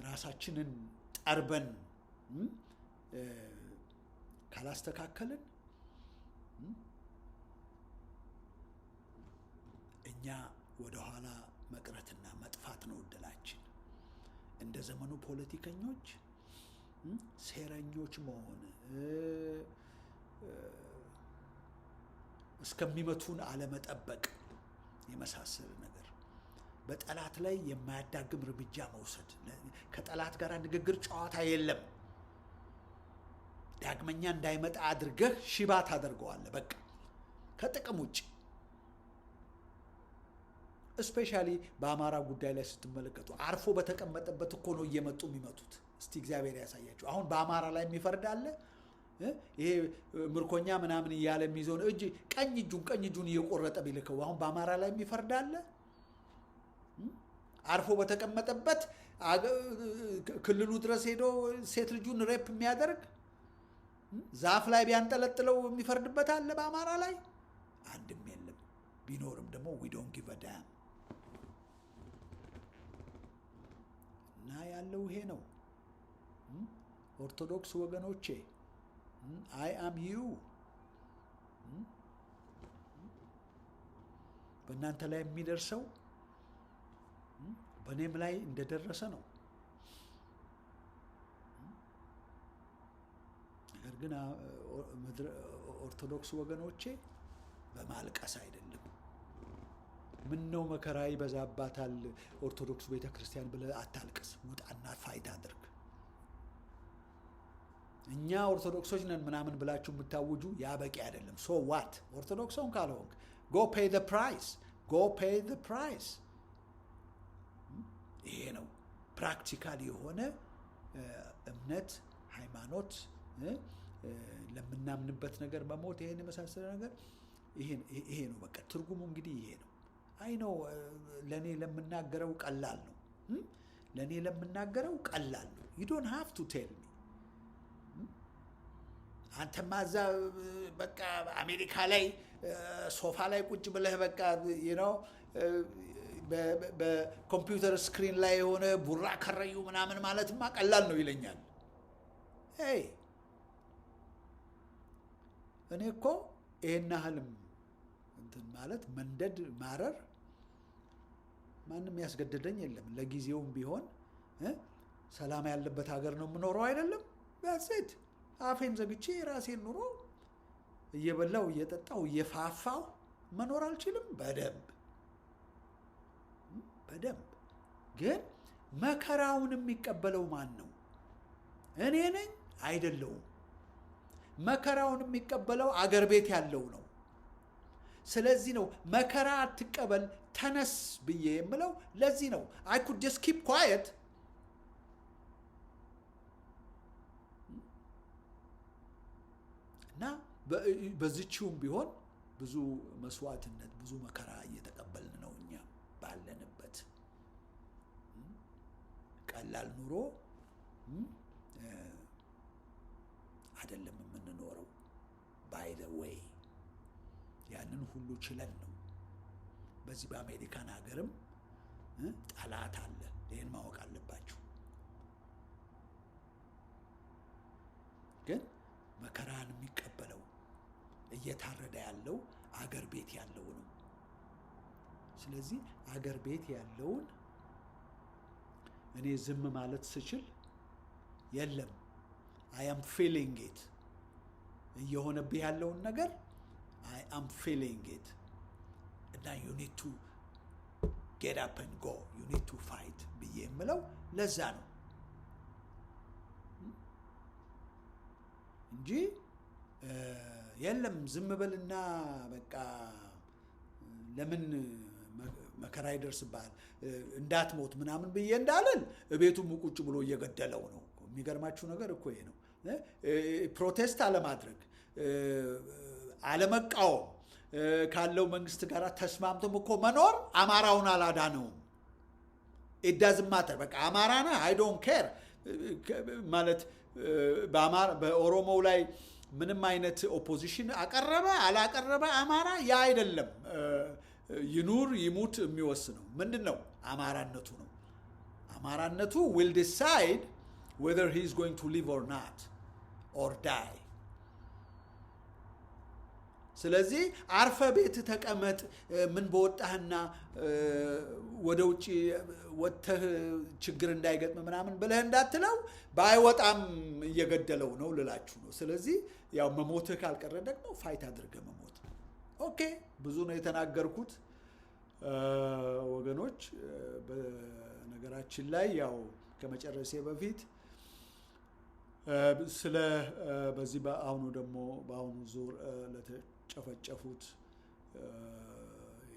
ራሳችንን ጠርበን ካላስተካከልን እኛ ወደ ኋላ መቅረትና መጥፋት ነው እድላችን። እንደ ዘመኑ ፖለቲከኞች ሴረኞች መሆን እስከሚመቱን አለመጠበቅ የመሳሰለ ነገር በጠላት ላይ የማያዳግም እርምጃ መውሰድ። ከጠላት ጋር ንግግር ጨዋታ የለም። ዳግመኛ እንዳይመጣ አድርገህ ሽባ ታደርገዋለህ። በቃ ከጥቅም ውጭ ስፔሻሊ በአማራ ጉዳይ ላይ ስትመለከቱ አርፎ በተቀመጠበት እኮ ነው እየመጡ የሚመቱት። እስቲ እግዚአብሔር ያሳያችሁ። አሁን በአማራ ላይ የሚፈርድ አለ? ይሄ ምርኮኛ ምናምን እያለ የሚይዘውን እጅ ቀኝ እጁን እየቆረጠ ቢልከው አሁን በአማራ ላይ የሚፈርድ አለ? አርፎ በተቀመጠበት ክልሉ ድረስ ሄዶ ሴት ልጁን ሬፕ የሚያደርግ ዛፍ ላይ ቢያንጠለጥለው የሚፈርድበት አለ በአማራ ላይ? አንድም የለም። ቢኖርም ደግሞ we don't give a damn። እና ያለው ይሄ ነው። ኦርቶዶክስ ወገኖቼ I am you። በእናንተ ላይ የሚደርሰው በእኔም ላይ እንደደረሰ ነው። ነገር ግን ኦርቶዶክስ ወገኖቼ በማልቀስ አይደለም። ምን ነው መከራ ይበዛባታል ኦርቶዶክስ ቤተክርስቲያን ብለህ አታልቅስ። ውጣና ፋይት አድርግ። እኛ ኦርቶዶክሶች ነን ምናምን ብላችሁ የምታውጁ ያ በቂ አይደለም። ሶ ዋት? ኦርቶዶክስን ካልሆንክ go pay the price። ይሄ ነው ፕራክቲካል የሆነ እምነት ሃይማኖት ለምናምንበት ነገር በሞት ይሄን የመሳሰለ ነገር ይሄ ነው በቃ ትርጉሙ እንግዲህ ይሄ ነው። አይ ነው ለኔ ለምናገረው ቀላል ነው። you don't have to tell me። አንተማ እዛ በቃ አሜሪካ ላይ ሶፋ ላይ ቁጭ ብለህ በቃ you know በኮምፒውተር ስክሪን ላይ የሆነ ቡራ ከረዩ ምናምን ማለትማ ቀላል ነው ይለኛል። እኔ እኮ ይሄን ያህልም እንትን ማለት መንደድ ማረር ማንም ያስገደደኝ የለም። ለጊዜውም ቢሆን ሰላም ያለበት ሀገር ነው የምኖረው አይደለም? በሴት አፌን ዘግቼ ራሴን ኑሮ እየበላው እየጠጣው እየፋፋው መኖር አልችልም? በደንብ ግን መከራውን የሚቀበለው ማን ነው? እኔ ነኝ? አይደለሁም። መከራውን የሚቀበለው አገር ቤት ያለው ነው። ስለዚህ ነው መከራ አትቀበል ተነስ ብዬ የምለው። ለዚህ ነው I could just keep quiet። እና በዚህችውም ቢሆን ብዙ መስዋዕትነት ብዙ መከራ እየተቀበልን ነው እኛ ባለንበት። ቀላል ኑሮ አይደለም የምንኖረው። by the way ያንን ሁሉ ችለን ነው በዚህ በአሜሪካን ሀገርም ጠላት አለ። ይሄን ማወቅ አለባችሁ። ግን መከራን የሚቀበለው እየታረደ ያለው አገር ቤት ያለው ነው። ስለዚህ አገር ቤት ያለውን እኔ ዝም ማለት ስችል የለም I am feeling it እየሆነብህ ያለውን ነገር I am feeling it and you need to get up and go, you need to fight ብዬ የምለው ለዛ ነው እንጂ የለም ዝም በልና በቃ ለምን መከራ ይደርስብሃል እንዳትሞት ምናምን ብዬ እንዳልን እቤቱም ቁጭ ብሎ እየገደለው ነው። የሚገርማችሁ ነገር እኮ ይሄ ነው። ፕሮቴስት አለማድረግ አለመቃወም ካለው መንግስት ጋር ተስማምቶም እኮ መኖር አማራውን አላዳነውም። it doesn't matter በቃ አማራ ነህ I don't care ማለት በኦሮሞው ላይ ምንም አይነት ኦፖዚሽን አቀረበ አላቀረበ አማራ ያ አይደለም ይኑር ይሙት የሚወስነው ምንድነው አማራነቱ ነው። አማራነቱ will decide whether he is going to live or not or die. ስለዚህ አርፈ ቤት ተቀመጥ ምን በወጣህና ወደ ውጪ ወጥተህ ችግር እንዳይገጥም ምናምን ብለህ እንዳትለው ባይወጣም እየገደለው ነው ልላችሁ ነው። ስለዚህ ያው መሞትህ ካልቀረ ደግሞ ፋይት አድርገህ መሞት። ኦኬ ብዙ ነው የተናገርኩት ወገኖች። በነገራችን ላይ ያው ከመጨረሴ በፊት ስለ በዚህ በአሁኑ ዙር ለተጨፈጨፉት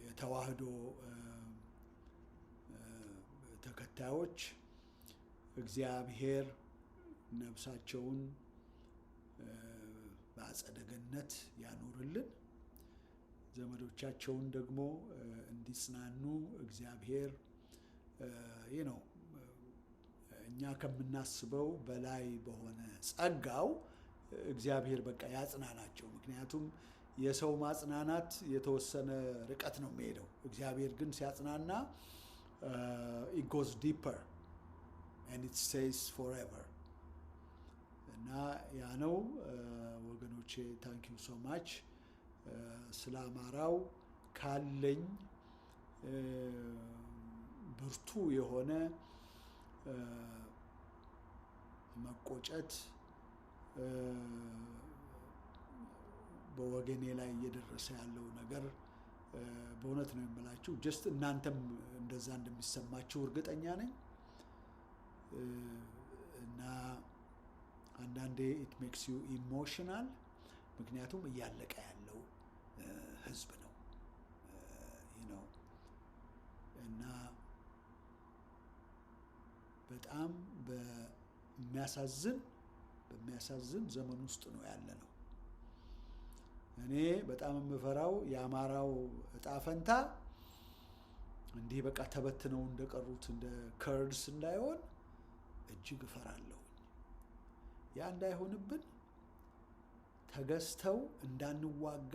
የተዋህዶ ተከታዮች እግዚአብሔር ነፍሳቸውን በአጸደ ገነት ያኑርልን፣ ዘመዶቻቸውን ደግሞ እንዲጽናኑ እግዚአብሔር ነው እኛ ከምናስበው በላይ በሆነ ጸጋው እግዚአብሔር በቃ ያጽናናቸው። ምክንያቱም የሰው ማጽናናት የተወሰነ ርቀት ነው የሚሄደው። እግዚአብሔር ግን ሲያጽናና it goes deeper and it stays forever እና ያ ነው ወገኖቼ። thank you so much ስለ አማራው ካለኝ ብርቱ የሆነ መቆጨት በወገኔ ላይ እየደረሰ ያለው ነገር በእውነት ነው የምላችሁ። ጀስት እናንተም እንደዛ እንደሚሰማችሁ እርግጠኛ ነኝ እና አንዳንዴ it makes you emotional ምክንያቱም እያለቀ ያለው ህዝብ ነው እና በጣም በሚያሳዝን ዘመን ውስጥ ነው ያለነው። እኔ በጣም የምፈራው የአማራው እጣ ፈንታ እንዲህ በቃ ተበትነው እንደቀሩት እንደ ከርድስ እንዳይሆን እጅግ እፈራለሁ። ያ እንዳይሆንብን ተገዝተው እንዳንዋጋ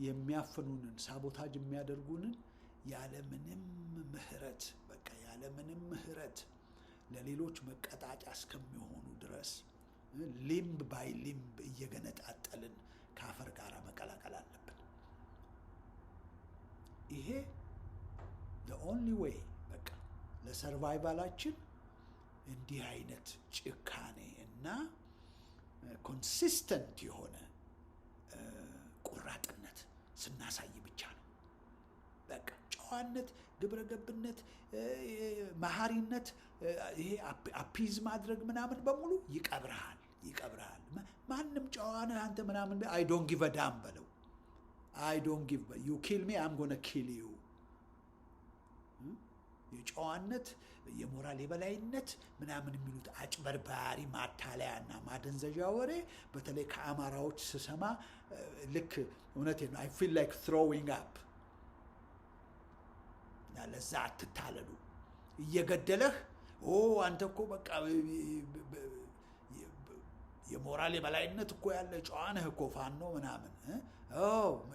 የሚያፍኑንን ሳቦታጅ የሚያደርጉንን ያለምንም ምህረት ለሌሎች መቀጣጫ እስከሚሆኑ ድረስ ሊምብ ባይ ሊምብ እየገነጣጠልን ከአፈር ጋር መቀላቀል አለብን። ይሄ the only way በቃ ለሰርቫይቫላችን እንዲህ አይነት ጭካኔ እና ኮንሲስተንት የሆነ ቁራጥነት ስናሳይ ብቻ ነው። በቃ ጨዋነት፣ ግብረገብነት፣ መሐሪነት፣ ይሄ አፒዝ ማድረግ ምናምን በሙሉ ይቀብርሃል። ማንም ጨዋነ አንተ ምናምን I don't give a damn በለው። you kill me I'm going to kill you። የጨዋነት የሞራል የበላይነት ምናምን የሚሉት አጭበርባሪ ማታለያና ማደንዘዣ ወሬ በተለይ ከአማራዎች ስሰማ ልክ እውነቴን ነው I feel like throwing up። ለዛ አትታለሉ። እየገደለህ አንተ እኮ በቃ የሞራል የበላይነት እኮ ያለ ጨዋነህ እኮ ፋኖ ምናምን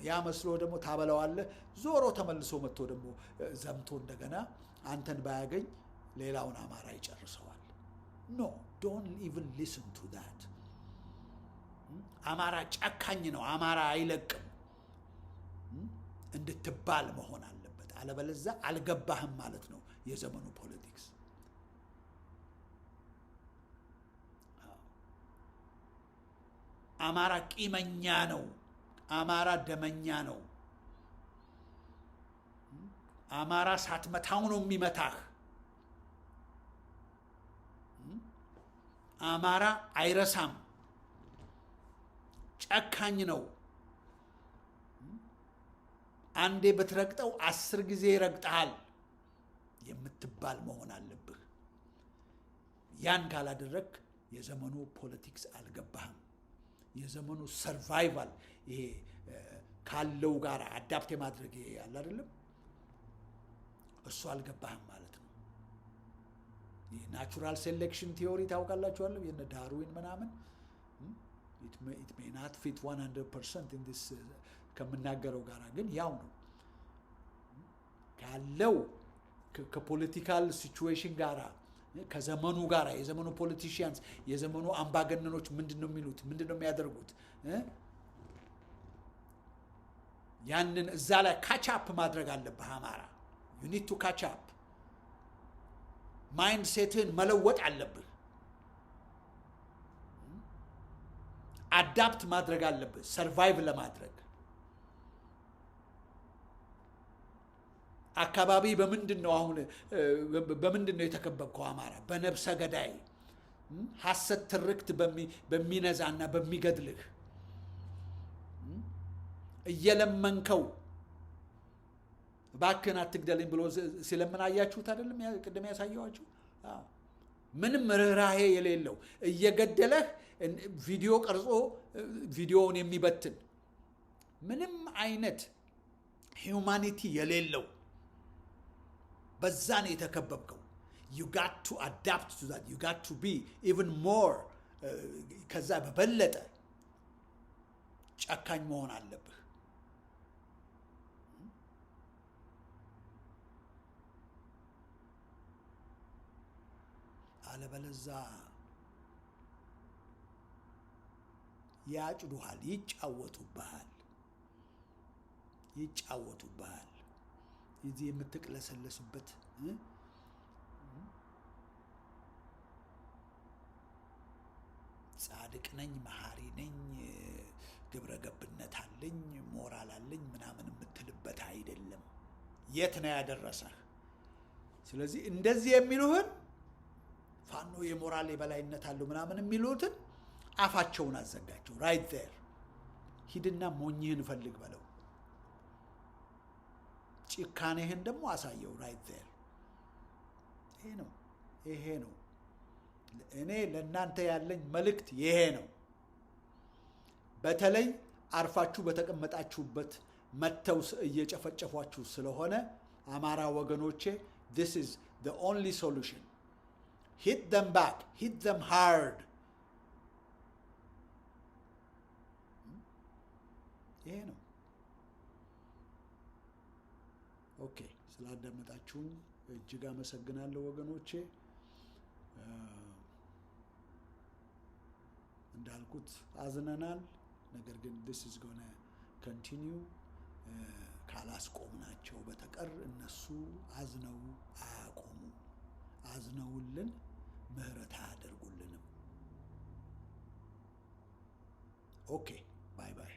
ያ መስሎ ደግሞ ታበላዋለህ ዞሮ ተመልሶ መጥቶ ደግሞ ዘምቶ እንደገና አንተን ባያገኝ ሌላውን አማራ ይጨርሰዋል no don't even listen to that አማራ ጨካኝ ነው አማራ አይለቅም እንድትባል መሆን አለበት አለበለዚያ አልገባህም ማለት ነው የዘመኑ ፖለቲክስ አማራ ቂመኛ ነው አማራ ደመኛ ነው አማራ ሳትመታው ነው የሚመታህ አማራ አይረሳም ጨካኝ ነው አንዴ በትረግጠው 10 ጊዜ ይረግጣል የምትባል መሆን አለብህ ያን ካላደረክ የዘመኑ ፖለቲክስ አልገባህም የዘመኑ ሰርቫይቫል ይሄ ካለው ጋር አዳፕት ማድረግ ያለ አይደለም እሱ አልገባህም ማለት ነው የናቹራል ሴሌክሽን ቲዮሪ ታውቃላችሁ አይደል የነ ዳርዊን ምናምን it may not fit 100% in this ከምናገረው ጋር ግን ያው ነው ካለው ከፖለቲካል ሲቹዌሽን ጋር ከዘመኑ ጋር የዘመኑ ፖለቲሺያንስ የዘመኑ አምባገነኖች ምንድነው የሚሉት ምንድነው የሚያደርጉት ያንን እዛ ላይ ካች አፕ ማድረግ አለብህ አማራ you need to catch up ማይንድ ሴትን መለወጥ አለብህ አዳፕት ማድረግ አለብህ ሰርቫይቭ ለማድረግ አካባቢ በምንድነው አሁን በምንድነው የተከበብከው አማራ በነብሰ ገዳይ ሐሰት ትርክት በሚነዛና በሚገድልህ እየለመንከው ባክን አትግደልኝ ብሎ ሲለምን አያችሁት አይደለም ቅድም ያሳየዋችሁ ምንም ርህራሄ የሌለው እየገደለህ ቪዲዮ ቀርጾ ቪዲዮውን የሚበትን ምንም አይነት ሂዩማኒቲ የሌለው በዛ ነው የተከበብከው you got to adapt to that you got to be even more ከዛ በበለጠ ጨካኝ መሆን አለብህ አለበለዛ ያጭዱሃል ይጫወቱብሃል እዚህ የምትቅለሰለስበት ጻድቅ ነኝ መሐሪ ነኝ ግብረ ገብነት አለኝ ሞራል አለኝ ምናምን የምትልበት አይደለም የት ነው ያደረሰህ ስለዚህ እንደዚህ የሚሉህን ፋኖ የሞራል የበላይነት አለው ምናምን የሚሉትን አፋቸውን አዘጋቸው right there ሂድና ሞኝህን ፈልግ በለው ጭካኔህን ደግሞ አሳየው right there ይሄ ነው እኔ ለእናንተ ያለኝ መልእክት ይሄ ነው በተለይ አርፋችሁ በተቀመጣችሁበት መተው እየጨፈጨፏችሁ ስለሆነ አማራ ወገኖቼ this is the only solution hit them back hit them hard ይሄ ነው ኦኬ ስላዳመጣችሁኝ እጅግ አመሰግናለሁ ወገኖቼ እንዳልኩት አዝነናል ነገር ግን this is going to continue ካላስቆምናቸው በተቀር እነሱ አዝነው አያቆሙ አዝነውልን ምህረት አያደርጉልንም ኦኬ ባይ ባይ